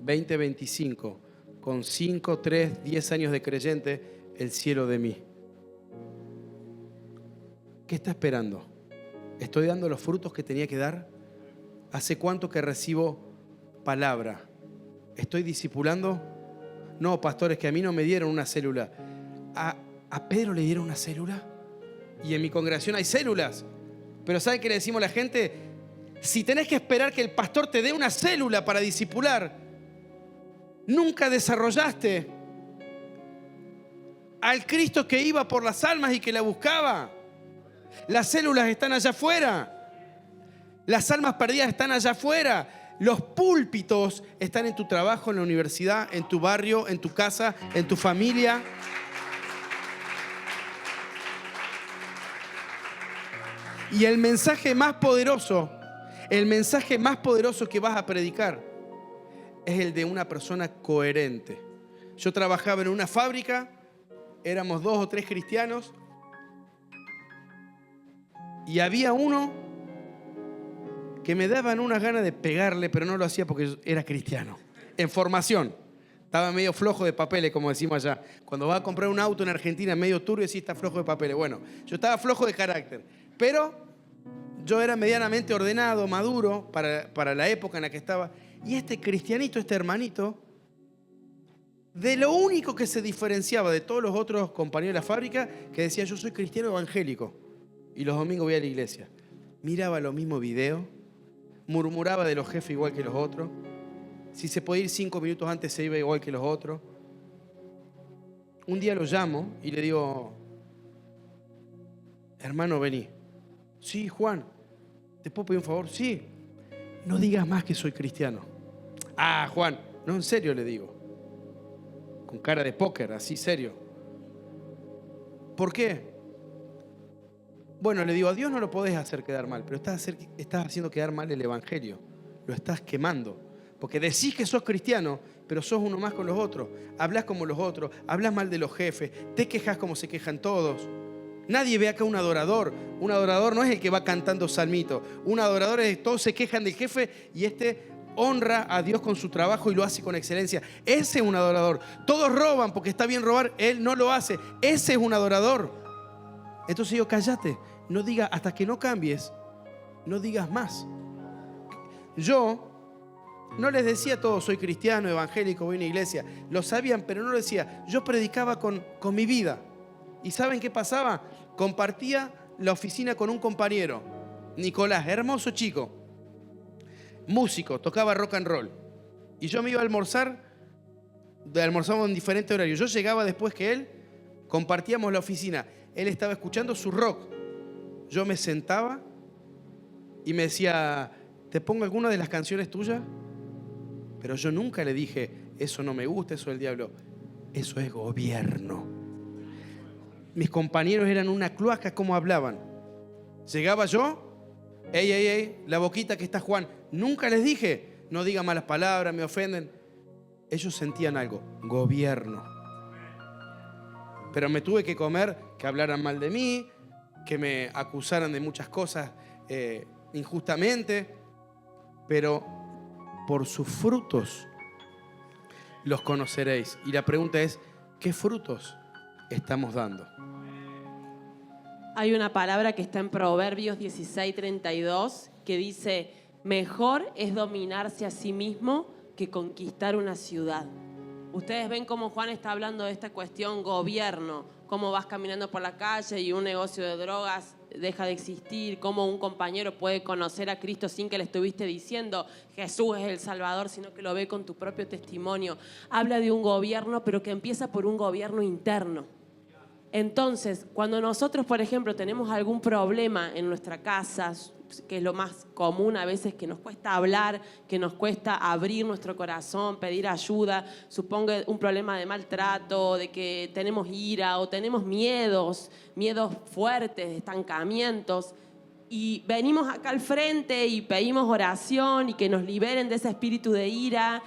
2025, con 5, 3, 10 años de creyente, el cielo de mí? ¿Qué está esperando? ¿Estoy dando los frutos que tenía que dar? ¿Hace cuánto que recibo palabra? ¿Estoy discipulando? No, pastores, que a mí no me dieron una célula. ¿A Pedro le dieron una célula? Y en mi congregación hay células. Pero ¿saben qué le decimos a la gente? Si tenés que esperar que el pastor te dé una célula para discipular, nunca desarrollaste al Cristo que iba por las almas y que la buscaba. Las células están allá afuera. Las almas perdidas están allá afuera. Los púlpitos están en tu trabajo, en la universidad, en tu barrio, en tu casa, en tu familia. Y el mensaje más poderoso que vas a predicar es el de una persona coherente. Yo trabajaba en una fábrica, éramos 2 o 3 cristianos y había uno que me daban unas ganas de pegarle, pero no lo hacía porque era cristiano. En formación. Estaba medio flojo de papeles, como decimos allá. Cuando vas a comprar un auto en Argentina medio turbio, sí está flojo de papeles. Bueno, yo estaba flojo de carácter, pero yo era medianamente ordenado, maduro para la época en la que estaba. Y este cristianito, este hermanito, de lo único que se diferenciaba de todos los otros compañeros de la fábrica, que decía, yo soy cristiano evangélico y los domingos voy a la iglesia. Miraba los mismos videos, murmuraba de los jefes igual que los otros. Si se podía ir 5 minutos antes, se iba igual que los otros. Un día lo llamo y le digo, hermano, vení. Sí, Juan, ¿te puedo pedir un favor? Sí. No digas más que soy cristiano. Ah, Juan, no, en serio le digo. Con cara de póker, así serio. ¿Por qué? Bueno, le digo, a Dios no lo podés hacer quedar mal, pero estás haciendo quedar mal el evangelio. Lo estás quemando. Porque decís que sos cristiano, pero sos uno más con los otros. Hablás como los otros, hablás mal de los jefes, te quejas como se quejan todos. Nadie ve acá un adorador. Un adorador no es el que va cantando salmito. Un adorador es todos se quejan del jefe y honra a Dios con su trabajo y lo hace con excelencia. Ese es un adorador. Todos roban porque está bien robar, él no lo hace. Ese es un adorador. Entonces yo, cállate, no digas, hasta que no cambies, no digas más. Yo no les decía a todos, soy cristiano, evangélico, voy a una iglesia. Lo sabían, pero no lo decía. Yo predicaba con mi vida. ¿Y saben qué pasaba? Compartía la oficina con un compañero, Nicolás, hermoso chico, músico, tocaba rock and roll. Y yo me iba a almorzar, almorzábamos en diferentes horarios. Yo llegaba después que él, compartíamos la oficina. Él estaba escuchando su rock. Yo me sentaba y me decía, ¿te pongo alguna de las canciones tuyas? Pero yo nunca le dije, eso no me gusta, eso es el diablo. Eso es gobierno. Mis compañeros eran una cloaca, como hablaban. Llegaba yo, ey, la boquita que está Juan. Nunca les dije, no digan malas palabras, me ofenden. Ellos sentían algo, gobierno. Pero me tuve que comer que hablaran mal de mí, que me acusaran de muchas cosas injustamente, pero por sus frutos los conoceréis. Y la pregunta es, ¿qué frutos estamos dando? Hay una palabra que está en Proverbios 16:32 que dice, mejor es dominarse a sí mismo que conquistar una ciudad. Ustedes ven cómo Juan está hablando de esta cuestión gobierno, cómo vas caminando por la calle y un negocio de drogas deja de existir, cómo un compañero puede conocer a Cristo sin que le estuviste diciendo Jesús es el Salvador, sino que lo ve con tu propio testimonio. Habla de un gobierno, pero que empieza por un gobierno interno. Entonces, cuando nosotros, por ejemplo, tenemos algún problema en nuestra casa, que es lo más común a veces, que nos cuesta hablar, que nos cuesta abrir nuestro corazón, pedir ayuda, suponga un problema de maltrato, de que tenemos ira o tenemos miedos fuertes, estancamientos, y venimos acá al frente y pedimos oración y que nos liberen de ese espíritu de ira,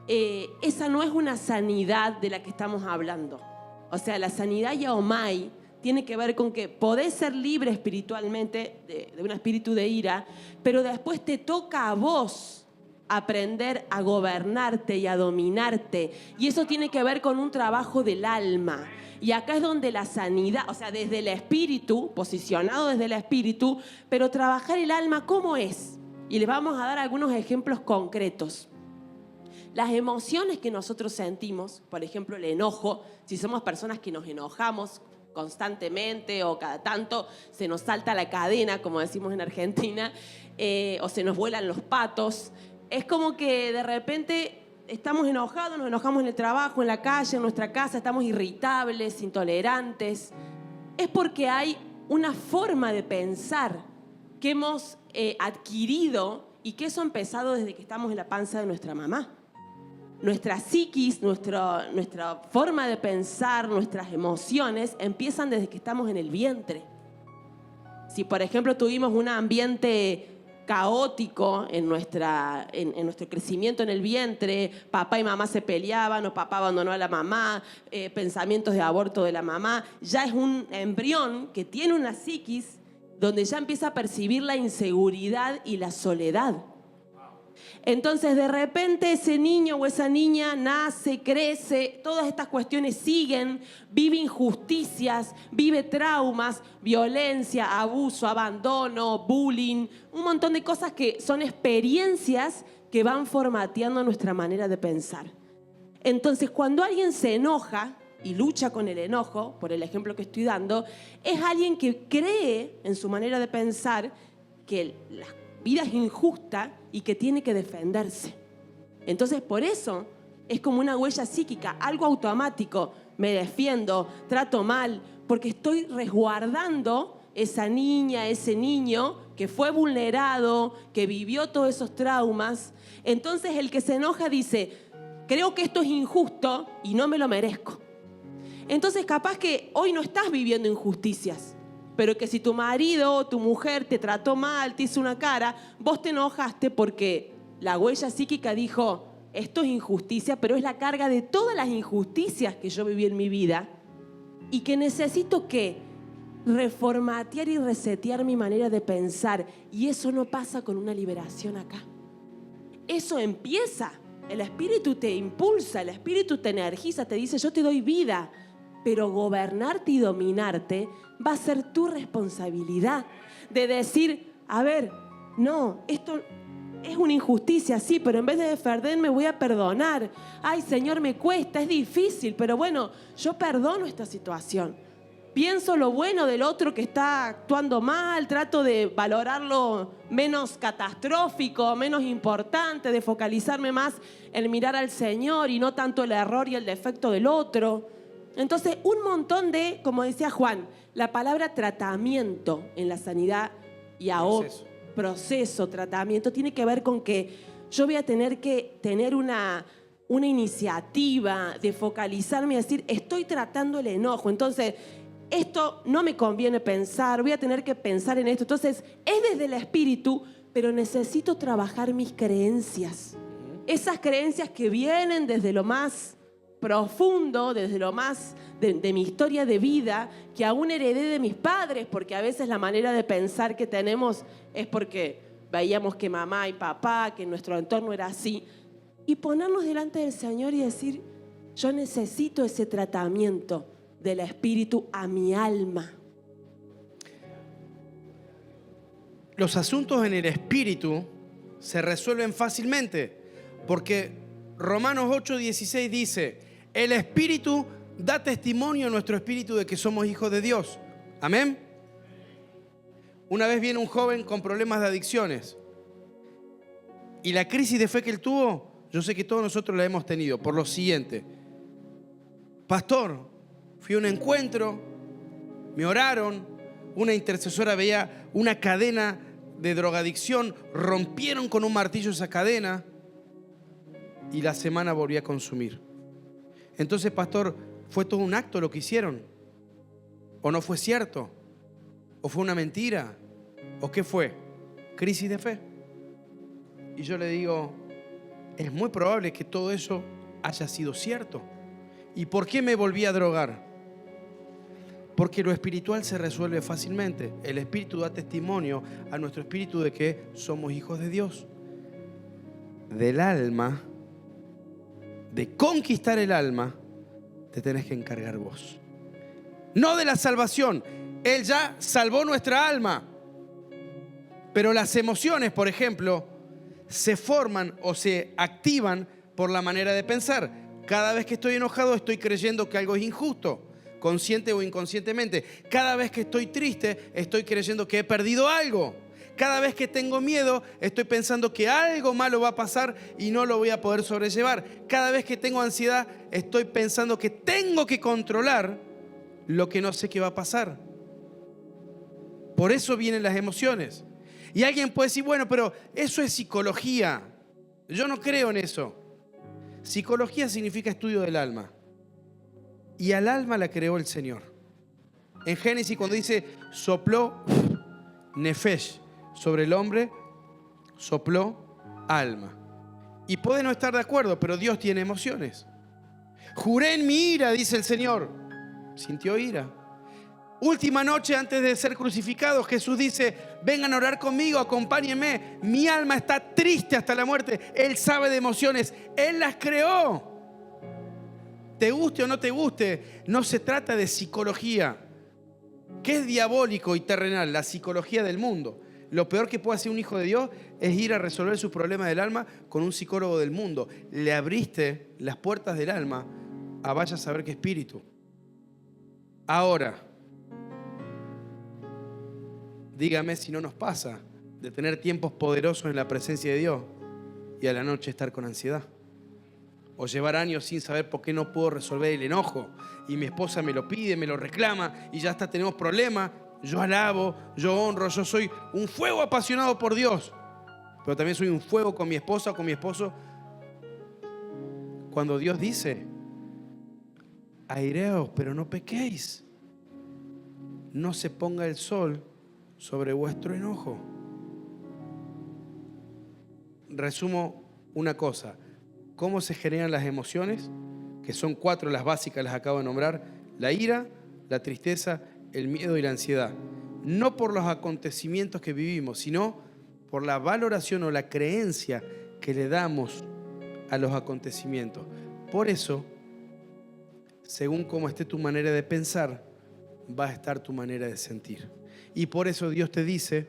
esa no es una sanidad de la que estamos hablando. O sea, la sanidad yaomai tiene que ver con que podés ser libre espiritualmente de un espíritu de ira, pero después te toca a vos aprender a gobernarte y a dominarte. Y eso tiene que ver con un trabajo del alma. Y acá es donde la sanidad, o sea, desde el espíritu, posicionado desde el espíritu, pero trabajar el alma, ¿cómo es? Y les vamos a dar algunos ejemplos concretos. Las emociones que nosotros sentimos, por ejemplo el enojo, si somos personas que nos enojamos constantemente o cada tanto se nos salta la cadena, como decimos en Argentina, o se nos vuelan los patos, es como que de repente estamos enojados, nos enojamos en el trabajo, en la calle, en nuestra casa, estamos irritables, intolerantes. Es porque hay una forma de pensar que hemos adquirido y que eso ha empezado desde que estamos en la panza de nuestra mamá. Nuestra psiquis, nuestra forma de pensar, nuestras emociones empiezan desde que estamos en el vientre. Si, por ejemplo, tuvimos un ambiente caótico en nuestro crecimiento en el vientre, papá y mamá se peleaban o papá abandonó a la mamá, pensamientos de aborto de la mamá, ya es un embrión que tiene una psiquis donde ya empieza a percibir la inseguridad y la soledad. Entonces, de repente, ese niño o esa niña nace, crece, todas estas cuestiones siguen, vive injusticias, vive traumas, violencia, abuso, abandono, bullying, un montón de cosas que son experiencias que van formateando nuestra manera de pensar. Entonces, cuando alguien se enoja y lucha con el enojo, por el ejemplo que estoy dando, es alguien que cree en su manera de pensar que la vida es injusta y que tiene que defenderse. Entonces, por eso es como una huella psíquica, algo automático. Me defiendo, trato mal, porque estoy resguardando esa niña, ese niño que fue vulnerado, que vivió todos esos traumas. Entonces, el que se enoja dice, creo que esto es injusto y no me lo merezco. Entonces, capaz que hoy no estás viviendo injusticias, pero que si tu marido o tu mujer te trató mal, te hizo una cara, vos te enojaste porque la huella psíquica dijo, esto es injusticia, pero es la carga de todas las injusticias que yo viví en mi vida y que necesito que reformatear y resetear mi manera de pensar. Y eso no pasa con una liberación acá. Eso empieza. El Espíritu te impulsa, el Espíritu te energiza, te dice, yo te doy vida. Pero gobernarte y dominarte va a ser tu responsabilidad de decir, a ver, no, esto es una injusticia, sí, pero en vez de defenderme voy a perdonar. Ay, Señor, me cuesta, es difícil, pero bueno, yo perdono esta situación. Pienso lo bueno del otro que está actuando mal, trato de valorarlo menos catastrófico, menos importante, de focalizarme más en mirar al Señor y no tanto el error y el defecto del otro. Entonces, un montón de, como decía Juan, la palabra tratamiento en la sanidad y ahora proceso, tratamiento, tiene que ver con que yo voy a tener que tener una iniciativa de focalizarme y decir, estoy tratando el enojo. Entonces, esto no me conviene pensar, voy a tener que pensar en esto. Entonces, es desde el Espíritu, pero necesito trabajar mis creencias. Esas creencias que vienen desde lo más profundo, desde lo más de mi historia de vida, que aún heredé de mis padres, porque a veces la manera de pensar que tenemos es porque veíamos que mamá y papá, que nuestro entorno era así, y ponernos delante del Señor y decir, yo necesito ese tratamiento del Espíritu a mi alma. Los asuntos en el Espíritu se resuelven fácilmente, porque Romanos 8:16 dice, el Espíritu da testimonio a nuestro espíritu de que somos hijos de Dios. Amén. Una vez viene un joven con problemas de adicciones y la crisis de fe que él tuvo, yo sé que todos nosotros la hemos tenido por lo siguiente. Pastor, fui a un encuentro, me oraron, una intercesora veía una cadena de drogadicción, rompieron con un martillo esa cadena y la semana volví a consumir. Entonces, pastor, ¿fue todo un acto lo que hicieron? ¿O no fue cierto? ¿O fue una mentira? ¿O qué fue? Crisis de fe. Y yo le digo, es muy probable que todo eso haya sido cierto. ¿Y por qué me volví a drogar? Porque lo espiritual se resuelve fácilmente. El Espíritu da testimonio a nuestro espíritu de que somos hijos de Dios. Del alma, de conquistar el alma, te tenés que encargar vos. No de la salvación. Él ya salvó nuestra alma. Pero las emociones, por ejemplo, se forman o se activan por la manera de pensar. Cada vez que estoy enojado estoy creyendo que algo es injusto, consciente o inconscientemente. Cada vez que estoy triste estoy creyendo que he perdido algo. Cada vez que tengo miedo, estoy pensando que algo malo va a pasar y no lo voy a poder sobrellevar. Cada vez que tengo ansiedad, estoy pensando que tengo que controlar lo que no sé qué va a pasar. Por eso vienen las emociones. Y alguien puede decir, bueno, pero eso es psicología. Yo no creo en eso. Psicología significa estudio del alma. Y al alma la creó el Señor. En Génesis, cuando dice sopló, nefesh, sobre el hombre sopló alma. Y puede no estar de acuerdo, pero Dios tiene emociones. Juré en mi ira, dice el Señor. Sintió ira. Última noche antes de ser crucificado, Jesús dice: vengan a orar conmigo, acompáñenme. Mi alma está triste hasta la muerte. Él sabe de emociones. Él las creó. Te guste o no te guste, no se trata de psicología. ¿Qué es diabólico y terrenal? La psicología del mundo. Lo peor que puede hacer un hijo de Dios es ir a resolver sus problemas del alma con un psicólogo del mundo. Le abriste las puertas del alma a vaya a saber qué espíritu. Ahora, dígame si no nos pasa de tener tiempos poderosos en la presencia de Dios y a la noche estar con ansiedad. O llevar años sin saber por qué no puedo resolver el enojo. Y mi esposa me lo pide, me lo reclama y ya hasta tenemos problemas. Yo alabo, yo honro, yo soy un fuego apasionado por Dios. Pero también soy un fuego con mi esposa o con mi esposo. Cuando Dios dice: aireaos, pero no pequéis. No se ponga el sol sobre vuestro enojo. Resumo una cosa. ¿Cómo se generan las emociones? Que son 4 las básicas, las acabo de nombrar. La ira, la tristeza, el miedo y la ansiedad. No por los acontecimientos que vivimos, sino por la valoración o la creencia que le damos a los acontecimientos. Por eso, según cómo esté tu manera de pensar, va a estar tu manera de sentir. Y por eso Dios te dice: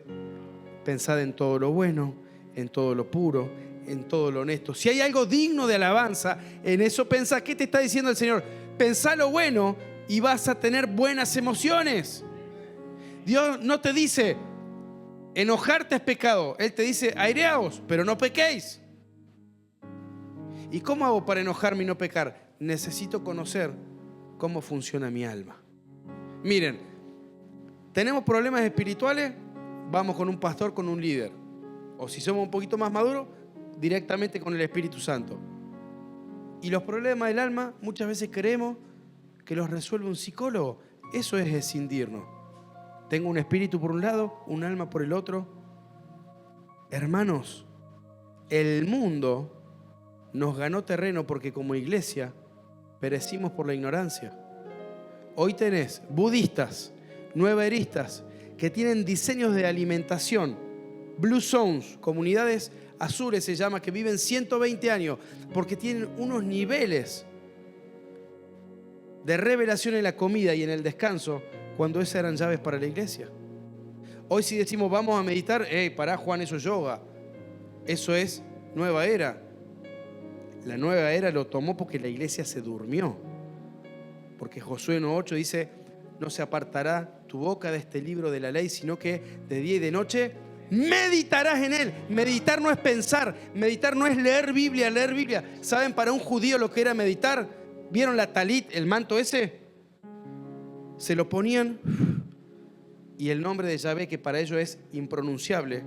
pensad en todo lo bueno, en todo lo puro, en todo lo honesto. Si hay algo digno de alabanza, en eso pensá. ¿Qué te está diciendo el Señor? Pensá lo bueno y vas a tener buenas emociones. Dios no te dice enojarte es pecado. Él te dice: aireaos, pero no pequéis. ¿Y cómo hago para enojarme y no pecar? Necesito conocer cómo funciona mi alma. Miren, tenemos problemas espirituales, vamos con un pastor, con un líder. O si somos un poquito más maduros, directamente con el Espíritu Santo. Y los problemas del alma muchas veces creemos que los resuelve un psicólogo. Eso es escindirnos. Tengo un espíritu por un lado, un alma por el otro. Hermanos, el mundo nos ganó terreno porque como iglesia perecimos por la ignorancia. Hoy tenés budistas, nueveristas, que tienen diseños de alimentación, Blue Zones, comunidades azules se llama, que viven 120 años porque tienen unos niveles de revelación en la comida y en el descanso cuando esas eran llaves para la iglesia. Hoy si decimos vamos a meditar, pará Juan, eso es yoga, eso es nueva era. La nueva era lo tomó porque la iglesia se durmió. Porque Josué 1:8 dice: no se apartará tu boca de este libro de la ley, sino que de día y de noche meditarás en él. Meditar no es pensar, meditar no es leer Biblia. ¿Saben para un judío lo que era meditar? ¿Vieron la talit, el manto ese? Se lo ponían y el nombre de Yahvé, que para ellos es impronunciable,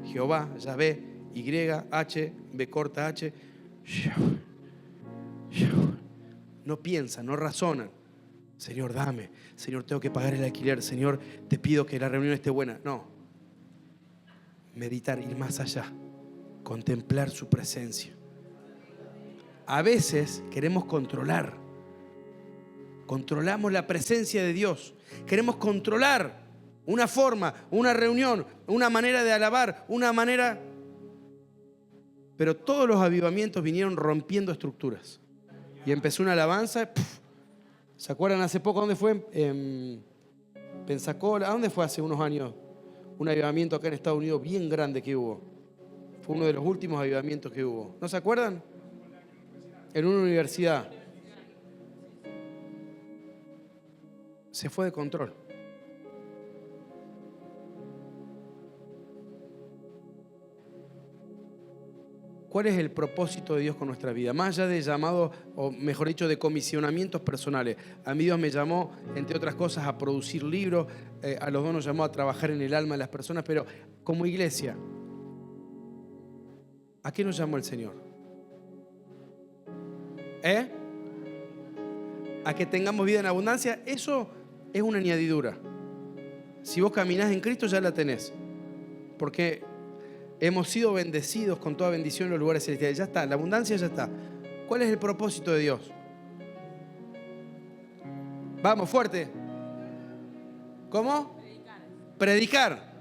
Jehová, Yahvé, Y-H, B corta H, no piensan, no razonan. Señor, dame. Señor, tengo que pagar el alquiler. Señor, te pido que la reunión esté buena. No. Meditar, ir más allá. Contemplar su presencia. A veces queremos controlar. Controlamos la presencia de Dios. Queremos controlar una forma, una reunión, una manera de alabar, una manera... Pero todos los avivamientos vinieron rompiendo estructuras. Y empezó una alabanza. ¿Se acuerdan hace poco dónde fue? En Pensacola. ¿A dónde fue hace unos años? Un avivamiento acá en Estados Unidos bien grande que hubo. Fue uno de los últimos avivamientos que hubo. ¿No se acuerdan? En una universidad. Se fue de control. ¿Cuál es el propósito de Dios con nuestra vida? Más allá de llamados, o mejor dicho, de comisionamientos personales. A mí Dios me llamó, entre otras cosas, a producir libros. A los dos nos llamó a trabajar en el alma de las personas. Pero como iglesia, ¿a qué nos llamó el Señor? ¿A que tengamos vida en abundancia? Eso es una añadidura. Si vos caminás en Cristo ya la tenés. Porque hemos sido bendecidos con toda bendición en los lugares celestiales. Ya está, la abundancia ya está. ¿Cuál es el propósito de Dios? Vamos, fuerte. ¿Cómo? Predicar.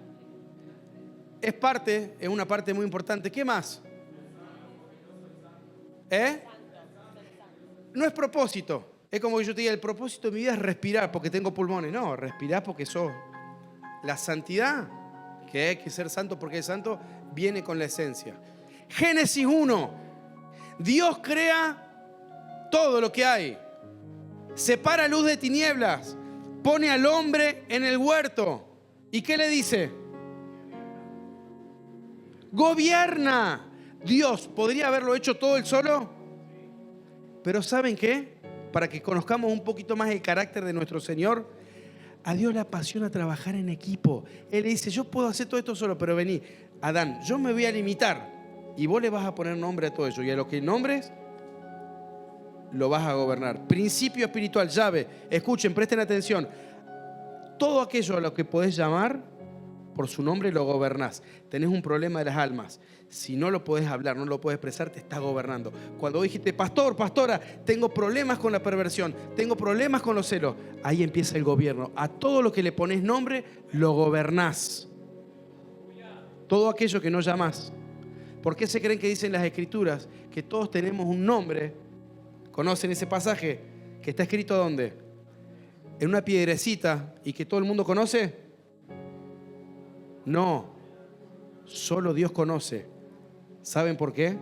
Es una parte muy importante. ¿Qué más? No es propósito. Es como que yo te diga, el propósito de mi vida es respirar porque tengo pulmones. No, respirar porque sos. La santidad, que hay que ser santo porque es santo, viene con la esencia. Génesis 1. Dios crea todo lo que hay. Separa luz de tinieblas. Pone al hombre en el huerto. ¿Y qué le dice? Gobierna. Dios podría haberlo hecho todo él solo. Pero ¿saben qué? Para que conozcamos un poquito más el carácter de nuestro Señor, a Dios le apasiona trabajar en equipo. Él le dice, yo puedo hacer todo esto solo, pero vení, Adán, yo me voy a limitar y vos le vas a poner nombre a todo eso. Y a lo que nombres, lo vas a gobernar. Principio espiritual, llave. Escuchen, presten atención. Todo aquello a lo que podés llamar por su nombre lo gobernás. Tenés un problema de las almas. Si no lo podés hablar, no lo podés expresar, te estás gobernando. Cuando vos dijiste, pastor, pastora, tengo problemas con la perversión, tengo problemas con los celos, ahí empieza el gobierno. A todo lo que le pones nombre, lo gobernás. Todo aquello que no llamás. ¿Por qué se creen que dicen las Escrituras que todos tenemos un nombre? ¿Conocen ese pasaje que está escrito dónde? En una piedrecita y que todo el mundo conoce. No, solo Dios conoce. ¿Saben por qué?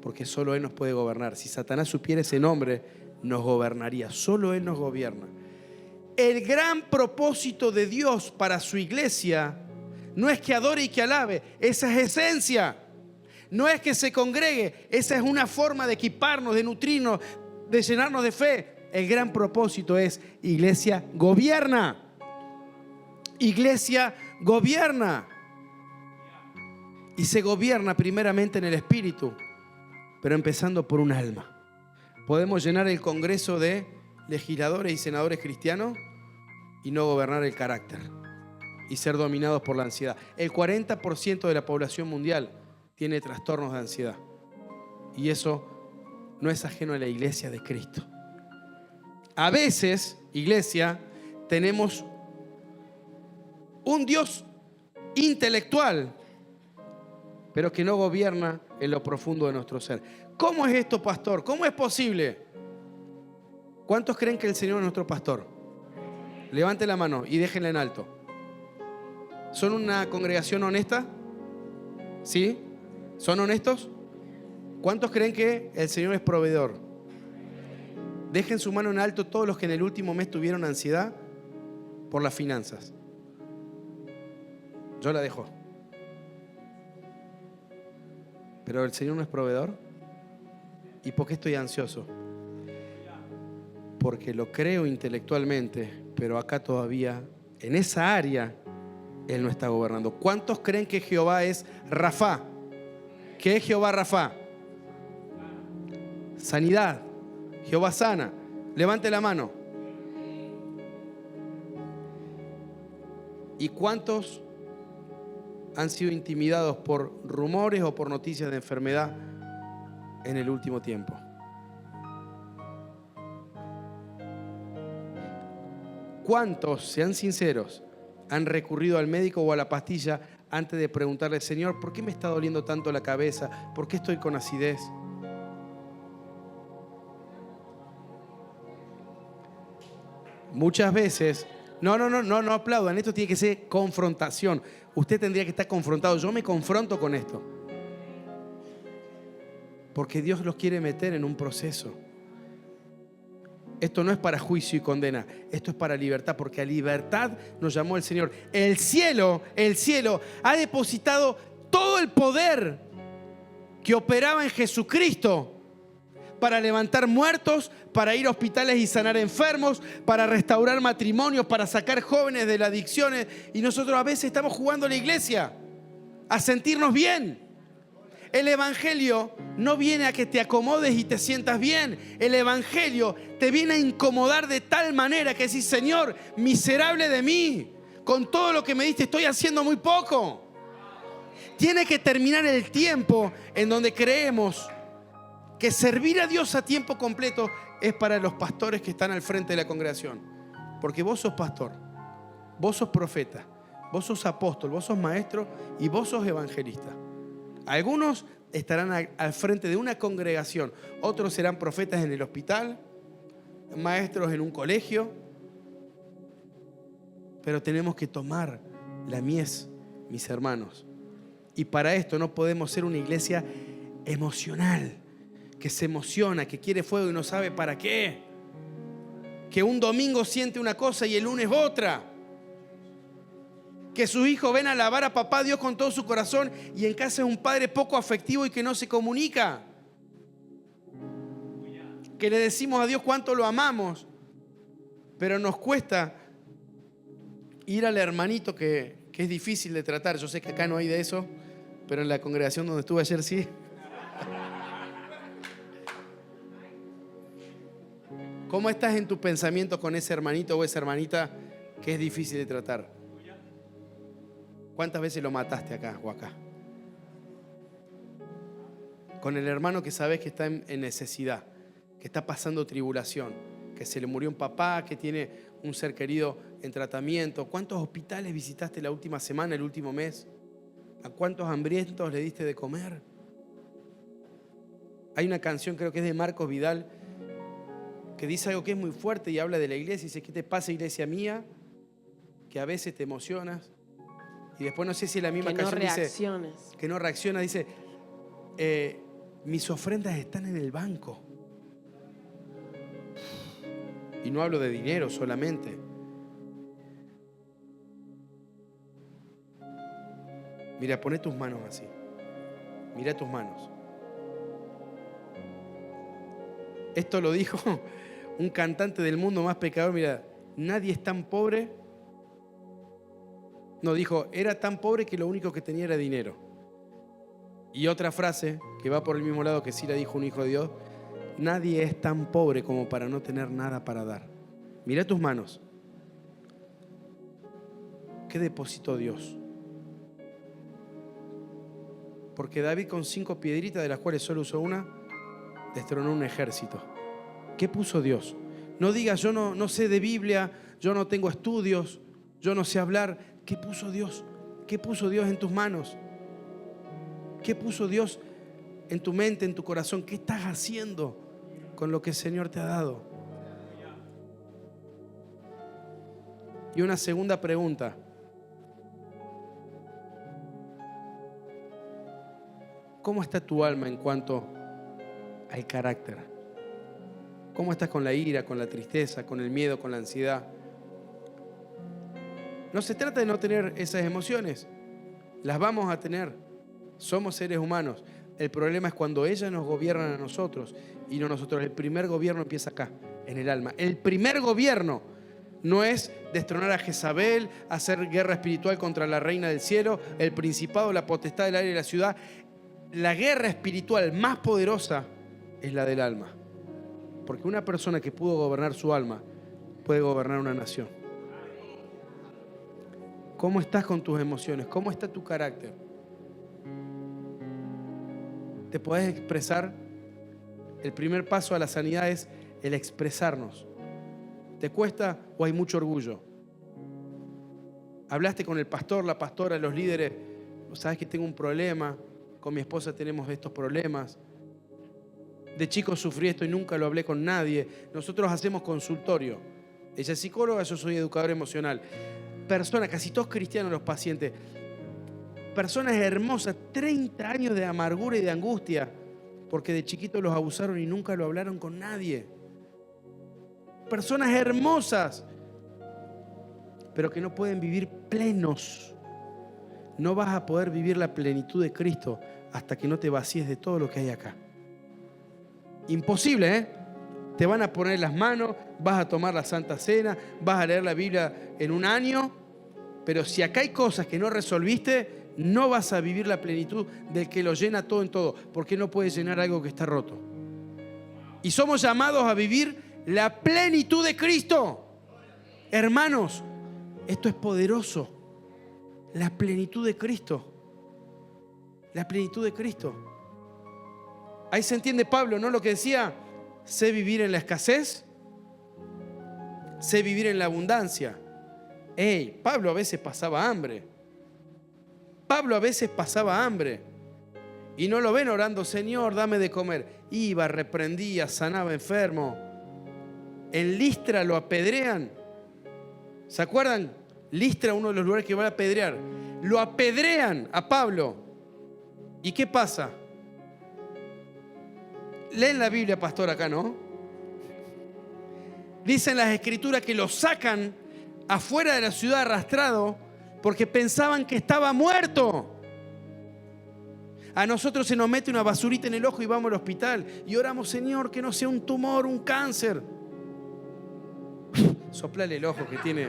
Porque solo Él nos puede gobernar. Si Satanás supiera ese nombre, nos gobernaría. Solo Él nos gobierna. El gran propósito de Dios para su iglesia no es que adore y que alabe. Esa es esencia. No es que se congregue. Esa es una forma de equiparnos, de nutrirnos, de llenarnos de fe. El gran propósito es: iglesia, gobierna. Iglesia, gobierna. Y se gobierna primeramente en el espíritu, pero empezando por un alma. Podemos llenar el Congreso de legisladores y senadores cristianos y no gobernar el carácter y ser dominados por la ansiedad. El 40% de la población mundial tiene trastornos de ansiedad, y eso no es ajeno a la iglesia de Cristo. A veces, iglesia, tenemos un Dios intelectual, pero que no gobierna en lo profundo de nuestro ser. ¿Cómo es esto, pastor? ¿Cómo es posible? ¿Cuántos creen que el Señor es nuestro pastor? Levante la mano y déjenla en alto. ¿Son una congregación honesta? ¿Sí? ¿Son honestos? ¿Cuántos creen que el Señor es proveedor? Dejen su mano en alto todos los que en el último mes tuvieron ansiedad por las finanzas. Yo la dejo. Pero el Señor no es proveedor. ¿Y por qué estoy ansioso? Porque lo creo intelectualmente, pero acá todavía, en esa área, Él no está gobernando. ¿Cuántos creen que Jehová es Rafa? ¿Qué es Jehová Rafa? Sanidad. Jehová sana. Levante la mano. ¿Y cuántos han sido intimidados por rumores o por noticias de enfermedad en el último tiempo? ¿Cuántos, sean sinceros, han recurrido al médico o a la pastilla antes de preguntarle: Señor, ¿por qué me está doliendo tanto la cabeza? ¿Por qué estoy con acidez? Muchas veces, no aplaudan, esto tiene que ser confrontación. Usted tendría que estar confrontado. Yo me confronto con esto, porque Dios los quiere meter en un proceso. Esto no es para juicio y condena, esto es para libertad, porque a libertad nos llamó el Señor. El cielo ha depositado todo el poder que operaba en Jesucristo para levantar muertos, para ir a hospitales y sanar enfermos, para restaurar matrimonios, para sacar jóvenes de las adicciones. Y nosotros a veces estamos jugando a la iglesia a sentirnos bien. El Evangelio no viene a que te acomodes y te sientas bien. El Evangelio te viene a incomodar de tal manera que decís: Señor, miserable de mí, con todo lo que me diste estoy haciendo muy poco. Tiene que terminar el tiempo en donde creemos que servir a Dios a tiempo completo es para los pastores que están al frente de la congregación. Porque vos sos pastor, vos sos profeta, vos sos apóstol, vos sos maestro y vos sos evangelista. Algunos estarán al frente de una congregación, otros serán profetas en el hospital, maestros en un colegio. Pero tenemos que tomar la mies, mis hermanos. Y para esto no podemos ser una iglesia emocional, que se emociona, que quiere fuego y no sabe para qué. Que un domingo siente una cosa y el lunes otra. Que sus hijos ven a alabar a papá Dios con todo su corazón y en casa es un padre poco afectivo y que no se comunica. Que le decimos a Dios cuánto lo amamos, pero nos cuesta ir al hermanito que es difícil de tratar. Yo sé que acá no hay de eso, pero en la congregación donde estuve ayer sí. ¿Cómo estás en tu pensamiento con ese hermanito o esa hermanita que es difícil de tratar? ¿Cuántas veces lo mataste acá o acá? Con el hermano que sabes que está en necesidad, que está pasando tribulación, que se le murió un papá, que tiene un ser querido en tratamiento. ¿Cuántos hospitales visitaste la última semana, el último mes? ¿A cuántos hambrientos le diste de comer? Hay una canción, creo que es de Marcos Vidal, que dice algo que es muy fuerte y habla de la iglesia. Dice, ¿qué te pasa, iglesia mía? Que a veces te emocionas. Y después no sé si es la misma canción. Dice que no reaccionas. Dice, mis ofrendas están en el banco. Y no hablo de dinero solamente. Mira, poné tus manos así. Mira tus manos. Esto lo dijo un cantante del mundo más pecador. Mira, nadie es tan pobre. No, dijo, era tan pobre que lo único que tenía era dinero. Y otra frase que va por el mismo lado que sí la dijo un hijo de Dios. Nadie es tan pobre como para no tener nada para dar. Mira tus manos. ¿Qué depositó Dios? Porque David con 5 piedritas, de las cuales solo usó una, destronó un ejército. ¿Qué puso Dios? No digas, yo no sé de Biblia, yo no tengo estudios, yo no sé hablar. ¿Qué puso Dios? ¿Qué puso Dios en tus manos? ¿Qué puso Dios en tu mente, en tu corazón? ¿Qué estás haciendo con lo que el Señor te ha dado? Y una segunda pregunta. ¿Cómo está tu alma en cuanto al carácter? ¿Cómo estás con la ira, con la tristeza, con el miedo, con la ansiedad? No se trata de no tener esas emociones. Las vamos a tener. Somos seres humanos. El problema es cuando ellas nos gobiernan a nosotros y no nosotros. El primer gobierno empieza acá, en el alma. El primer gobierno no es destronar a Jezabel, hacer guerra espiritual contra la reina del cielo, el principado, la potestad del aire y la ciudad. La guerra espiritual más poderosa es la del alma. Porque una persona que pudo gobernar su alma puede gobernar una nación. ¿Cómo estás con tus emociones? ¿Cómo está tu carácter? ¿Te podés expresar? El primer paso a la sanidad es el expresarnos. ¿Te cuesta o hay mucho orgullo? Hablaste con el pastor, la pastora, los líderes. ¿Sabes que tengo un problema? Con mi esposa tenemos estos problemas. De chico sufrí esto y nunca lo hablé con nadie. Nosotros hacemos consultorio. Ella es psicóloga, yo soy educador emocional. Personas, casi todos cristianos los pacientes. Personas hermosas, 30 años de amargura y de angustia, porque de chiquitos los abusaron y nunca lo hablaron con nadie. Personas hermosas, pero que no pueden vivir plenos. No vas a poder vivir la plenitud de Cristo hasta que no te vacíes de todo lo que hay acá. Imposible, ¿eh? Te van a poner las manos, vas a tomar la Santa Cena, vas a leer la Biblia en un año, pero si acá hay cosas que no resolviste, no vas a vivir la plenitud del que lo llena todo en todo, porque no puedes llenar algo que está roto. Y somos llamados a vivir la plenitud de Cristo. Hermanos, Esto es poderoso. La plenitud de Cristo. La plenitud de Cristo. Ahí se entiende Pablo, ¿no? Lo que decía, sé vivir en la escasez, sé vivir en la abundancia. Pablo a veces pasaba hambre. Pablo a veces pasaba hambre. Y no lo ven orando, Señor, dame de comer. Iba, reprendía, sanaba enfermo. En Listra lo apedrean. ¿Se acuerdan? Listra, uno de los lugares que van a apedrear. Lo apedrean a Pablo. ¿Y qué pasa? Leen la Biblia, pastor, acá, ¿no? Dicen las escrituras que lo sacan afuera de la ciudad arrastrado porque pensaban que estaba muerto. A nosotros se nos mete una basurita en el ojo y vamos al hospital y oramos, Señor, que no sea un tumor, un cáncer. Soplale el ojo que tiene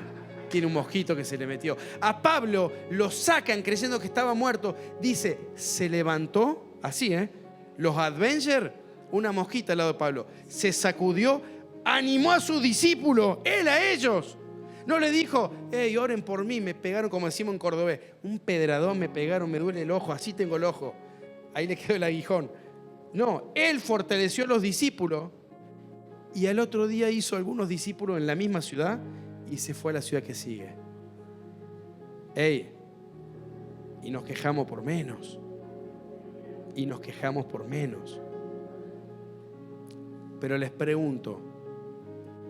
un mosquito que se le metió. A Pablo lo sacan creyendo que estaba muerto. Dice, se levantó, así, los Avengers, una mosquita al lado de Pablo. Se sacudió, animó a sus discípulos, él a ellos. No le dijo, oren por mí, me pegaron, como decimos en cordobés, un pedradón me pegaron, me duele el ojo, así tengo el ojo. Ahí le quedó el aguijón. No, él fortaleció a los discípulos y al otro día hizo algunos discípulos en la misma ciudad y se fue a la ciudad que sigue. Y nos quejamos por menos. Y nos quejamos por menos. Pero les pregunto,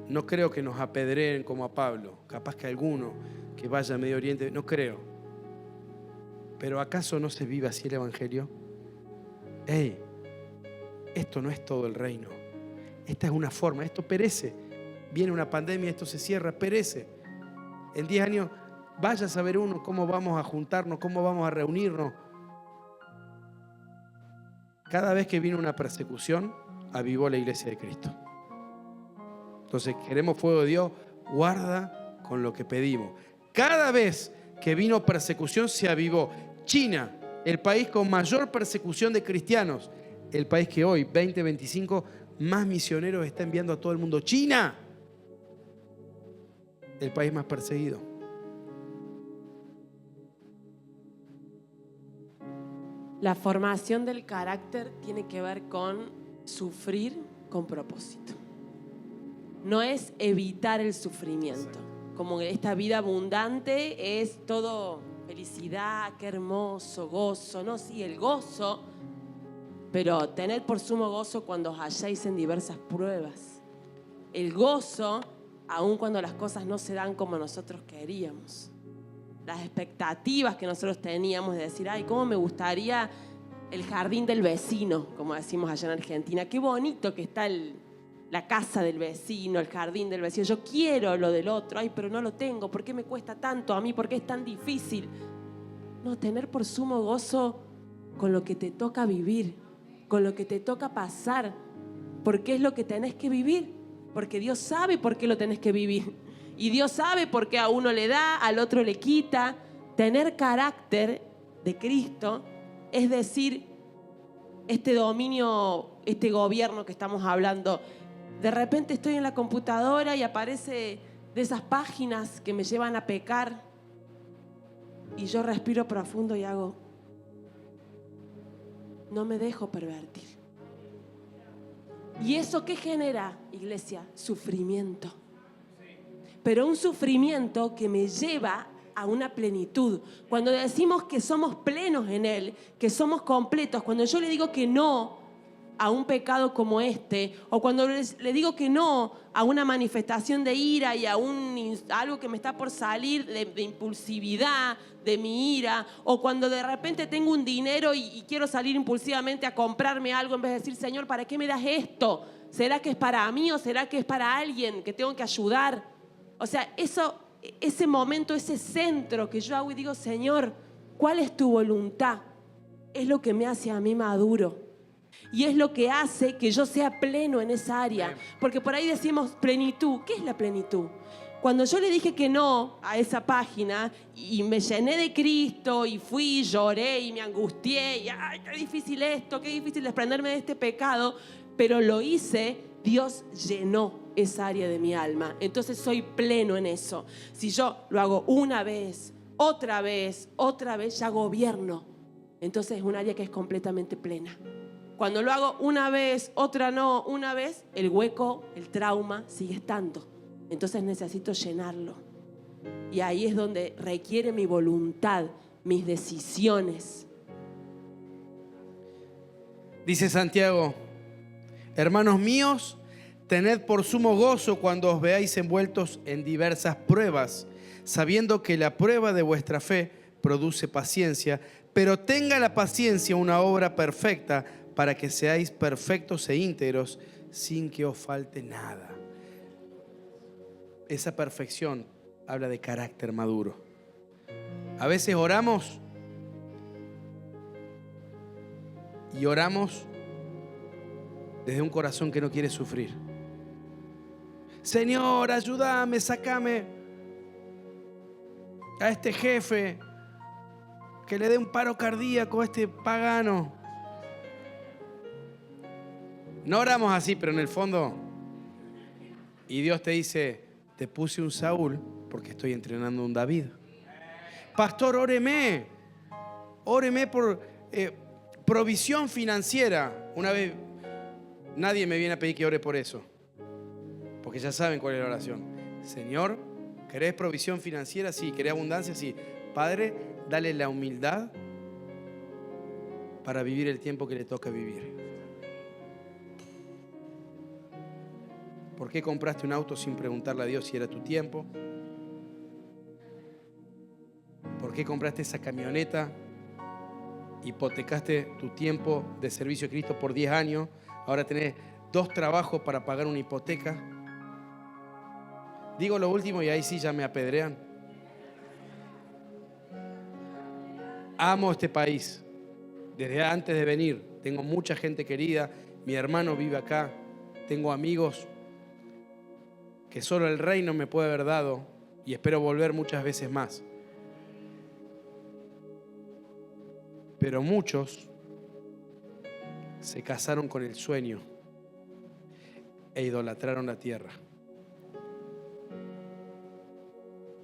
no creo que nos apedreen como a Pablo. Capaz que alguno que vaya a Medio Oriente, no creo. Pero ¿acaso no se vive así el Evangelio? Esto no es todo el reino. Esta es una forma, esto perece. Viene una pandemia, esto se cierra, perece. En 10 años, vaya a saber uno cómo vamos a juntarnos, cómo vamos a reunirnos. Cada vez que vino una persecución, avivó la iglesia de Cristo. Entonces, queremos fuego de Dios, guarda con lo que pedimos. Cada vez que vino persecución, se avivó. China, el país con mayor persecución de cristianos, el país que hoy, 2025, más misioneros está enviando a todo el mundo. China, el país más perseguido. La formación del carácter tiene que ver con sufrir con propósito. No es evitar el sufrimiento. Como esta vida abundante es todo felicidad, qué hermoso, gozo. No, sí, el gozo, pero tened por sumo gozo cuando os halláis en diversas pruebas. El gozo, aun cuando las cosas no se dan como nosotros queríamos. Las expectativas que nosotros teníamos de decir, ay, cómo me gustaría el jardín del vecino, como decimos allá en Argentina. Qué bonito que está la casa del vecino, el jardín del vecino. Yo quiero lo del otro, ay, pero no lo tengo. ¿Por qué me cuesta tanto a mí? ¿Por qué es tan difícil? No, tener por sumo gozo con lo que te toca vivir, con lo que te toca pasar, porque es lo que tenés que vivir, porque Dios sabe por qué lo tenés que vivir. Y Dios sabe por qué a uno le da, al otro le quita. Tener carácter de Cristo es decir, este dominio, este gobierno que estamos hablando, de repente estoy en la computadora y aparece de esas páginas que me llevan a pecar y yo respiro profundo y hago, no me dejo pervertir. ¿Y eso qué genera, iglesia? Sufrimiento. Pero un sufrimiento que me lleva a una plenitud. Cuando decimos que somos plenos en Él, que somos completos, cuando yo le digo que no a un pecado como este, o cuando le digo que no a una manifestación de ira y a algo que me está por salir de impulsividad, de mi ira, o cuando de repente tengo un dinero y quiero salir impulsivamente a comprarme algo en vez de decir, Señor, ¿para qué me das esto? ¿Será que es para mí o será que es para alguien que tengo que ayudar? O sea, ese momento, ese centro que yo hago y digo, Señor, ¿cuál es tu voluntad? Es lo que me hace a mí maduro. Y es lo que hace que yo sea pleno en esa área. Porque por ahí decimos plenitud. ¿Qué es la plenitud? Cuando yo le dije que no a esa página y me llené de Cristo y fui, lloré y me angustié y ¡ay, qué difícil esto! Qué difícil desprenderme de este pecado. Pero lo hice Dios llenó esa área de mi alma. Entonces soy pleno en eso. Si yo lo hago una vez, otra vez, ya gobierno. Entonces es un área que es completamente plena. Cuando lo hago una vez, otra no, una vez, el hueco, el trauma sigue estando. Entonces necesito llenarlo. Y ahí es donde requiere mi voluntad, mis decisiones. Dice Santiago: hermanos míos, tened por sumo gozo cuando os veáis envueltos en diversas pruebas, sabiendo que la prueba de vuestra fe produce paciencia, pero tenga la paciencia una obra perfecta, para que seáis perfectos e íntegros, sin que os falte nada. Esa perfección habla de carácter maduro. A veces oramos y oramos desde un corazón que no quiere sufrir. Señor, ayúdame, sácame a este jefe, que le dé un paro cardíaco a este pagano. No oramos así, pero en el fondo, y Dios te dice: te puse un Saúl porque estoy entrenando un David. Pastor, óreme por provisión financiera. Una vez nadie me viene a pedir que ore por eso, porque ya saben cuál es la oración. Señor, ¿querés provisión financiera? Sí. ¿Querés abundancia? Sí. Padre, dale la humildad para vivir el tiempo que le toca vivir. ¿Por qué compraste un auto sin preguntarle a Dios si era tu tiempo? ¿Por qué compraste esa camioneta? Hipotecaste tu tiempo de servicio a Cristo por 10 años. Ahora tenés 2 trabajos para pagar una hipoteca. Digo lo último y ahí sí ya me apedrean. Amo este país. Desde antes de venir tengo mucha gente querida. Mi hermano vive acá. Tengo amigos que solo el reino me puede haber dado, y espero volver muchas veces más. Pero muchos se casaron con el sueño e idolatraron la tierra.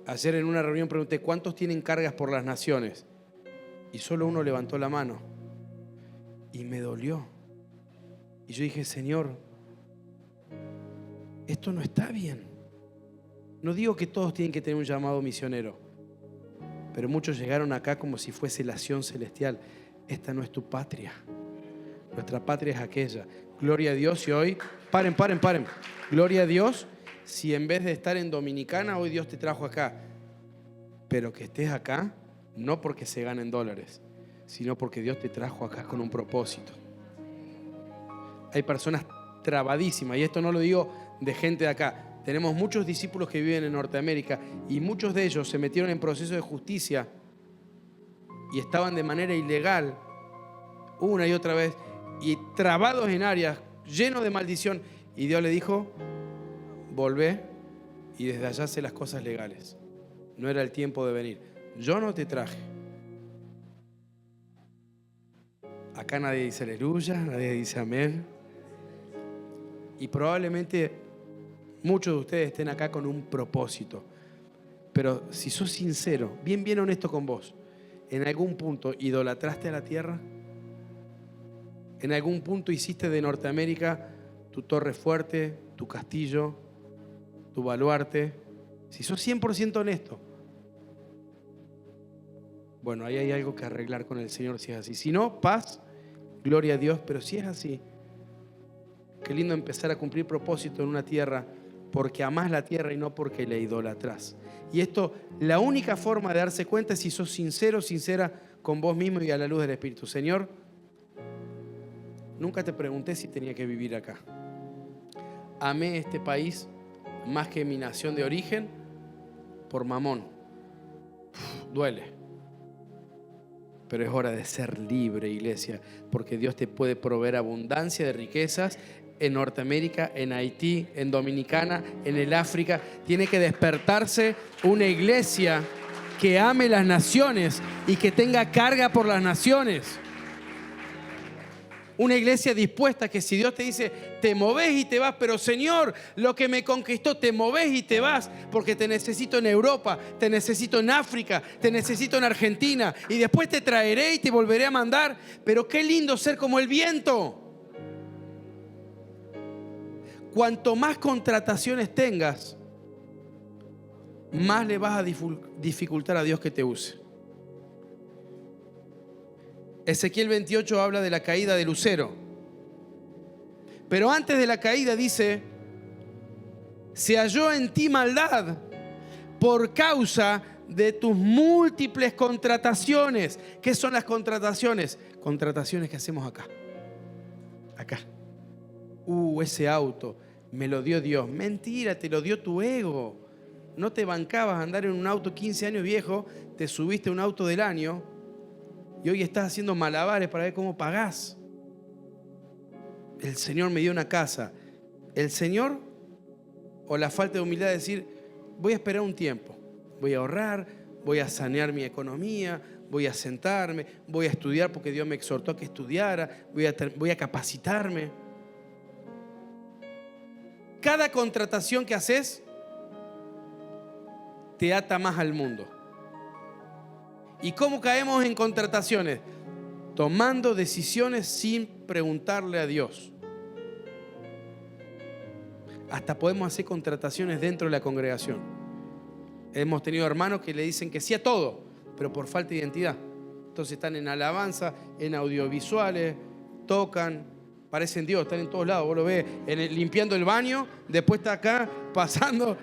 Ayer en una reunión pregunté: ¿cuántos tienen cargas por las naciones? Y solo uno levantó la mano. Y me dolió. Y yo dije: Señor, esto no está bien. No digo que todos tienen que tener un llamado misionero, pero muchos llegaron acá como si fuese la acción celestial. Esta no es tu patria. Nuestra patria es aquella. Gloria a Dios. Y hoy, paren. Gloria a Dios si en vez de estar en Dominicana, hoy Dios te trajo acá. Pero que estés acá, no porque se ganen dólares, sino porque Dios te trajo acá con un propósito. Hay personas trabadísimas, y esto no lo digo de gente de acá. Tenemos muchos discípulos que viven en Norteamérica y muchos de ellos se metieron en proceso de justicia y estaban de manera ilegal una y otra vez y trabados en áreas llenos de maldición, y Dios le dijo: volvé y desde allá hacé las cosas legales. No era el tiempo de venir. Yo no te traje. Acá nadie dice aleluya, nadie dice amén. Y probablemente muchos de ustedes estén acá con un propósito. Pero si sos sincero, bien honesto con vos, ¿en algún punto idolatraste a la tierra? ¿En algún punto hiciste de Norteamérica tu torre fuerte, tu castillo, tu baluarte? Si sos 100% honesto, bueno, ahí hay algo que arreglar con el Señor si es así. Si no, paz, gloria a Dios. Pero si es así, qué lindo empezar a cumplir propósito en una tierra porque amás la tierra y no porque la idolatrás. Y esto, la única forma de darse cuenta es si sos sincero, sincera con vos mismo y a la luz del Espíritu. Señor, nunca te pregunté si tenía que vivir acá. Amé este país más que mi nación de origen por mamón. Duele. Pero es hora de ser libre, iglesia, porque Dios te puede proveer abundancia de riquezas en Norteamérica, en Haití, en Dominicana, en el África. Tiene que despertarse una iglesia que ame las naciones y que tenga carga por las naciones. Una iglesia dispuesta que si Dios te dice, te movés y te vas, pero Señor, lo que me conquistó, te movés y te vas, porque te necesito en Europa, te necesito en África, te necesito en Argentina, y después te traeré y te volveré a mandar. Pero qué lindo ser como el viento. Cuanto más contrataciones tengas, más le vas a dificultar a Dios que te use. Ezequiel 28 habla de la caída de Lucero. Pero antes de la caída dice, se halló en ti maldad por causa de tus múltiples contrataciones. ¿Qué son las contrataciones? Contrataciones que hacemos acá. Acá. Ese auto me lo dio Dios. Mentira, te lo dio tu ego. No te bancabas andar en un auto 15 años viejo, te subiste a un auto del año y hoy estás haciendo malabares para ver cómo pagás. El Señor me dio una casa. El Señor, o la falta de humildad de decir, voy a esperar un tiempo, voy a ahorrar, voy a sanear mi economía, voy a sentarme, voy a estudiar porque Dios me exhortó a que estudiara, voy a capacitarme. Cada contratación que haces te ata más al mundo. ¿Y cómo caemos en contrataciones? Tomando decisiones sin preguntarle a Dios. Hasta podemos hacer contrataciones dentro de la congregación. Hemos tenido hermanos que le dicen que sí a todo, pero por falta de identidad. Entonces están en alabanza, en audiovisuales, tocan, parecen Dios, están en todos lados. Vos lo ves limpiando el baño, después está acá pasando.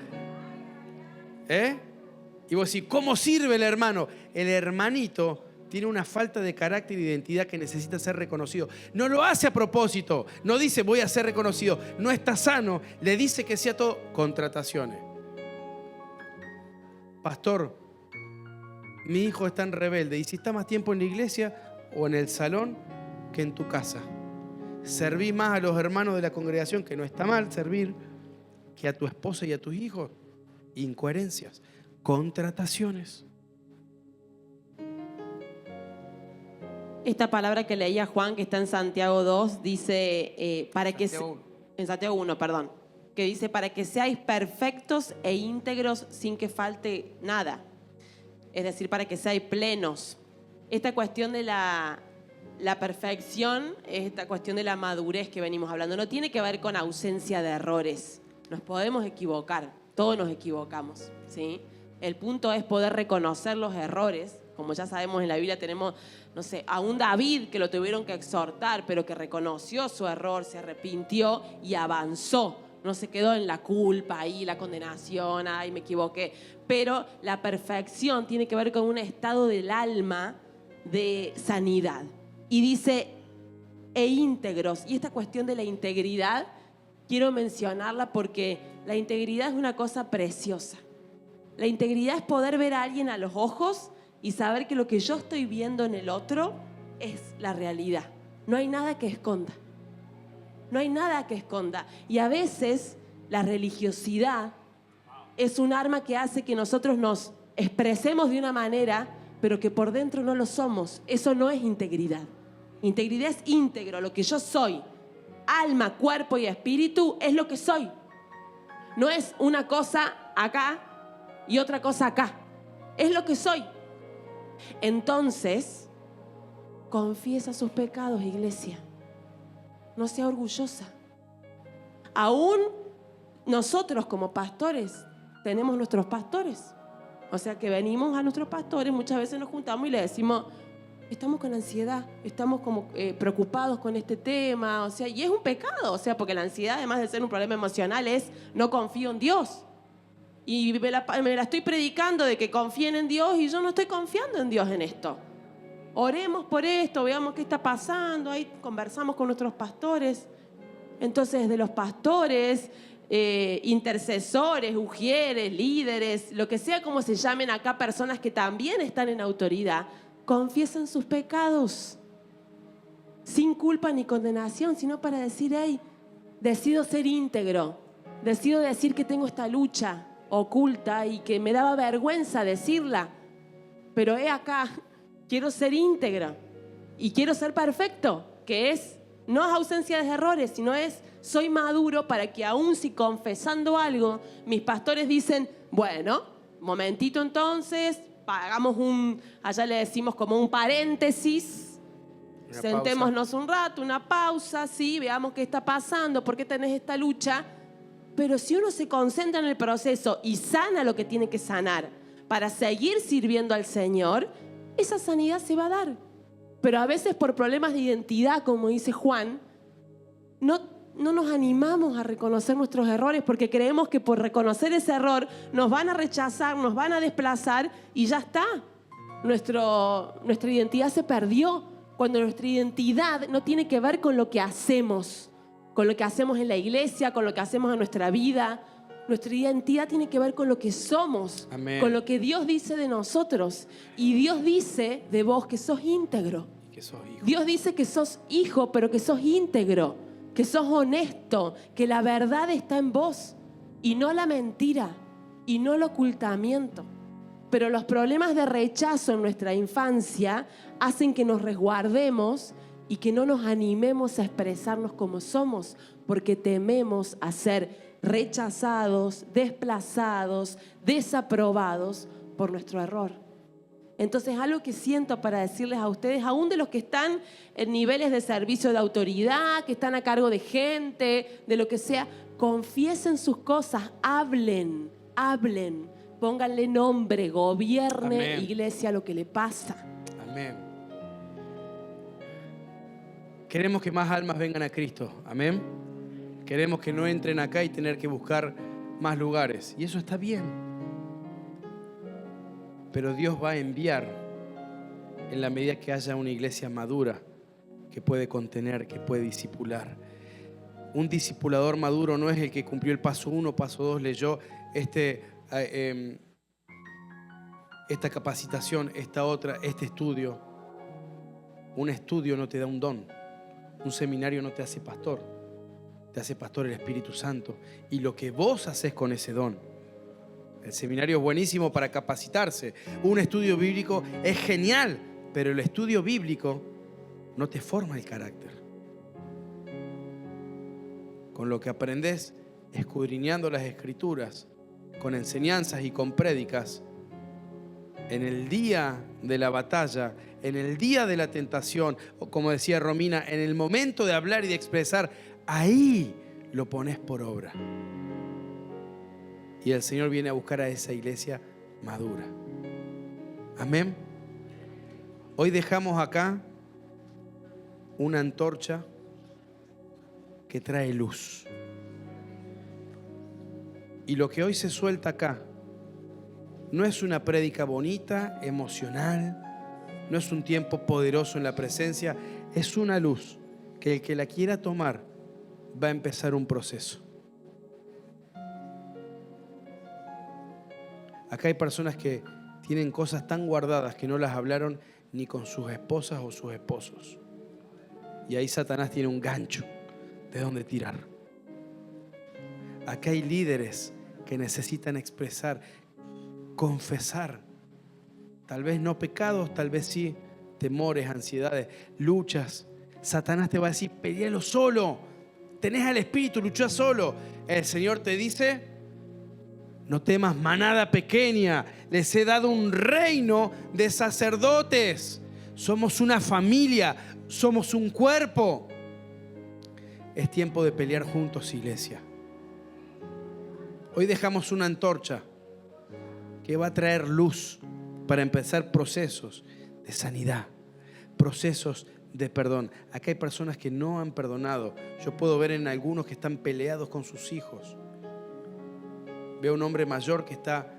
Y vos decís, ¿cómo sirve el hermano? El hermanito tiene una falta de carácter e identidad que necesita ser reconocido. No lo hace a propósito. No dice, voy a ser reconocido. No está sano. Le dice que sea todo contrataciones. Pastor, mi hijo es tan rebelde. Y si está más tiempo en la iglesia o en el salón que en tu casa. Serví más a los hermanos de la congregación, que no está mal servir, que a tu esposa y a tus hijos. Incoherencias. Contrataciones. Esta palabra que leía Juan, que está en Santiago 2, dice, en Santiago 1, perdón, que dice, para que seáis perfectos e íntegros sin que falte nada. Es decir, para que seáis plenos. Esta cuestión de la perfección, esta cuestión de la madurez que venimos hablando, no tiene que ver con ausencia de errores. Nos podemos equivocar, todos nos equivocamos, ¿sí? El punto es poder reconocer los errores. Como ya sabemos, en la Biblia tenemos, no sé, a un David que lo tuvieron que exhortar, pero que reconoció su error, se arrepintió y avanzó. No se quedó en la culpa ahí, la condenación, ay, me equivoqué. Pero la perfección tiene que ver con un estado del alma de sanidad. Y dice, e íntegros. Y esta cuestión de la integridad, quiero mencionarla porque la integridad es una cosa preciosa. La integridad es poder ver a alguien a los ojos y saber que lo que yo estoy viendo en el otro es la realidad. No hay nada que esconda. No hay nada que esconda. Y a veces la religiosidad es un arma que hace que nosotros nos expresemos de una manera, pero que por dentro no lo somos. Eso no es integridad. Integridad es íntegro. Lo que yo soy, alma, cuerpo y espíritu, es lo que soy. No es una cosa acá y otra cosa acá. Es lo que soy. Entonces, confiesa sus pecados, iglesia. No sea orgullosa. Aún nosotros como pastores tenemos nuestros pastores. O sea que venimos a nuestros pastores, muchas veces nos juntamos y le decimos, estamos con ansiedad, estamos como preocupados con este tema. O sea, y es un pecado, o sea, porque la ansiedad, además de ser un problema emocional, es no confío en Dios. Y me la estoy predicando de que confíen en Dios y yo no estoy confiando en Dios en esto. Oremos por esto, veamos qué está pasando. Ahí conversamos con nuestros pastores. Entonces, de los pastores, intercesores, ujieres, líderes, lo que sea como se llamen acá, personas que también están en autoridad, confiesen sus pecados sin culpa ni condenación, sino para decir, hey, decido ser íntegro, decido decir que tengo esta lucha oculta y que me daba vergüenza decirla, pero acá quiero ser íntegra y quiero ser perfecto, que es No es ausencia de errores, sino es soy maduro para que aún si confesando algo, mis pastores dicen, bueno, momentito entonces, hagamos allá le decimos como un paréntesis, Una sentémonos un rato, una pausa, sí, veamos qué está pasando, por qué tenés esta lucha. Pero si uno se concentra en el proceso y sana lo que tiene que sanar para seguir sirviendo al Señor, esa sanidad se va a dar. Pero a veces por problemas de identidad, como dice Juan, no nos animamos a reconocer nuestros errores porque creemos que por reconocer ese error nos van a rechazar, nos van a desplazar y ya está. Nuestra identidad se perdió cuando nuestra identidad no tiene que ver con lo que hacemos, con lo que hacemos en la iglesia, con lo que hacemos en nuestra vida. Nuestra identidad tiene que ver con lo que somos, Amén. con lo que Dios dice de nosotros. Y Dios dice de vos que sos íntegro. Que sos hijo. Dios dice que sos hijo, pero que sos íntegro, que sos honesto, que la verdad está en vos y no la mentira y no el ocultamiento. Pero los problemas de rechazo en nuestra infancia hacen que nos resguardemos y que no nos animemos a expresarnos como somos, porque tememos a ser rechazados, desplazados, desaprobados por nuestro error. Entonces, algo que siento para decirles a ustedes, aún de los que están en niveles de servicio de autoridad, que están a cargo de gente, de lo que sea, confiesen sus cosas, hablen, pónganle nombre, gobierne, Amén. iglesia, lo que le pasa. Amén. Queremos que más almas vengan a Cristo. Amén. Queremos que no entren acá y tener que buscar más lugares. Y eso está bien. Pero Dios va a enviar en la medida que haya una iglesia madura que puede contener, que puede discipular. Un discipulador maduro no es el que cumplió el paso 1, paso 2, leyó esta capacitación, esta otra, este estudio. Un estudio no te da un don. Un seminario no te hace pastor. Te hace pastor el Espíritu Santo. Y lo que vos haces con ese don. El seminario es buenísimo para capacitarse. Un estudio bíblico es genial, pero el estudio bíblico no te forma el carácter. Con lo que aprendes escudriñando las Escrituras, con enseñanzas y con prédicas, en el día de la batalla, en el día de la tentación, o como decía Romina, en el momento de hablar y de expresar, ahí lo pones por obra. Y el Señor viene a buscar a esa iglesia madura. Amén. Hoy dejamos acá una antorcha que trae luz. Y lo que hoy se suelta acá no es una prédica bonita, emocional, no es un tiempo poderoso en la presencia, es una luz que el que la quiera tomar va a empezar un proceso. Acá hay personas que tienen cosas tan guardadas que no las hablaron ni con sus esposas o sus esposos. Y ahí Satanás tiene un gancho de donde tirar. Acá hay líderes que necesitan expresar, confesar, tal vez no pecados, tal vez sí temores, ansiedades, luchas. Satanás te va a decir, pelealo solo, tenés al Espíritu, luchá solo. El Señor te dice, no temas, manada pequeña, les he dado un reino de sacerdotes. Somos una familia, somos un cuerpo. Es tiempo de pelear juntos, iglesia. Hoy dejamos una antorcha que va a traer luz para empezar procesos de sanidad, procesos de perdón. Acá hay personas que no han perdonado. Yo puedo ver en algunos que están peleados con sus hijos. Veo un hombre mayor que está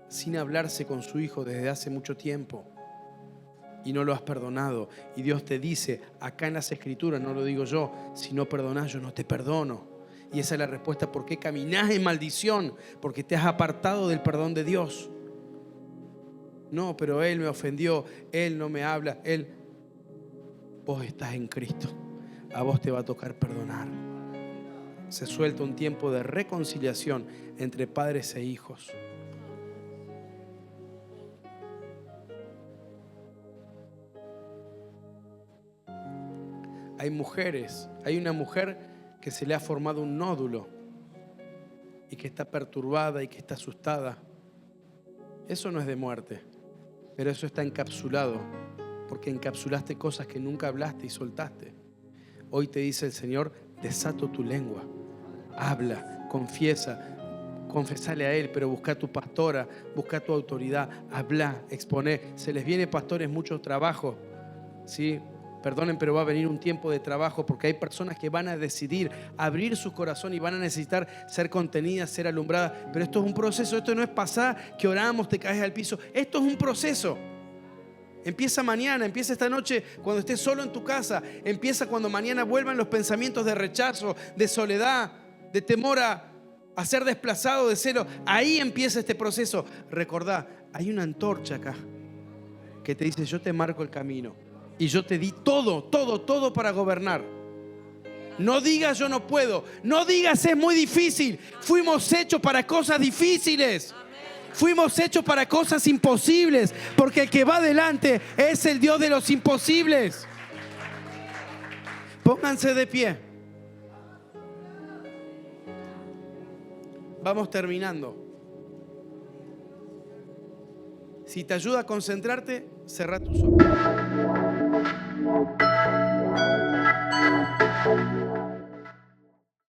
sin hablarse con su hijo desde hace mucho tiempo y no lo has perdonado. Y Dios te dice, acá en las Escrituras, no lo digo yo, si no perdonás, yo no te perdono. Y esa es la respuesta, ¿por qué caminás en maldición? Porque te has apartado del perdón de Dios. No, pero él me ofendió, él no me habla, vos estás en Cristo, a vos te va a tocar perdonar. Se suelta un tiempo de reconciliación entre padres e hijos. Hay mujeres, hay una mujer que se le ha formado un nódulo y que está perturbada y que está asustada. Eso no es de muerte, pero eso está encapsulado, porque encapsulaste cosas que nunca hablaste y soltaste. Hoy te dice el Señor, desato tu lengua, habla, confiesa, confesale a Él, pero busca a tu pastora, busca a tu autoridad, habla, exponé. Se les viene, pastores, mucho trabajo, ¿sí? Perdonen, pero va a venir un tiempo de trabajo porque hay personas que van a decidir abrir su corazón y van a necesitar ser contenidas, ser alumbradas. Pero esto es un proceso, esto no es pasar que oramos, te caes al piso. Esto es un proceso. Empieza mañana, empieza esta noche cuando estés solo en tu casa. Empieza cuando mañana vuelvan los pensamientos de rechazo, de soledad, de temor a ser desplazado, de celo. Ahí empieza este proceso. Recordá, hay una antorcha acá que te dice, yo te marco el camino. Y yo te di todo para gobernar. No digas yo no puedo. No digas es muy difícil. Fuimos hechos para cosas difíciles. Fuimos hechos para cosas imposibles. Porque el que va adelante es el Dios de los imposibles. Pónganse de pie. Vamos terminando. Si te ayuda a concentrarte, cerrá tus ojos.